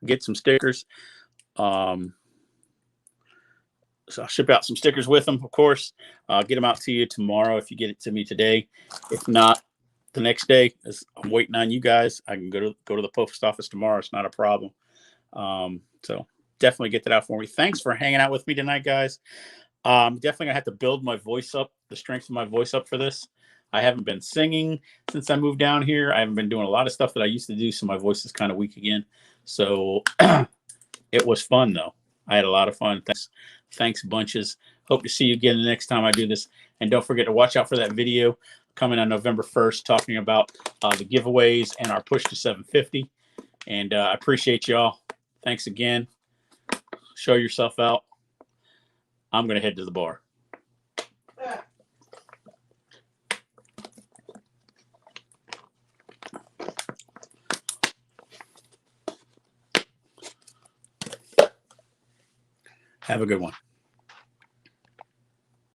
get some stickers. So I'll ship out some stickers with them, of course. I'll get them out to you tomorrow if you get it to me today. If not, the next day, as I'm waiting on you guys, I can go to the post office tomorrow. It's not a problem. So definitely get that out for me. Thanks for hanging out with me tonight, guys. Definitely gonna have to build my voice up, the strength of my voice up for this. I haven't been singing since I moved down here. I haven't been doing a lot of stuff that I used to do, so my voice is kind of weak again. So it was fun though. I had a lot of fun. Thanks bunches. Hope to see you again the next time I do this. And don't forget to watch out for that video coming on November 1st, talking about the giveaways and our push to 750. And I appreciate y'all. Thanks again. Show yourself out. I'm going to head to the bar. Have a good one.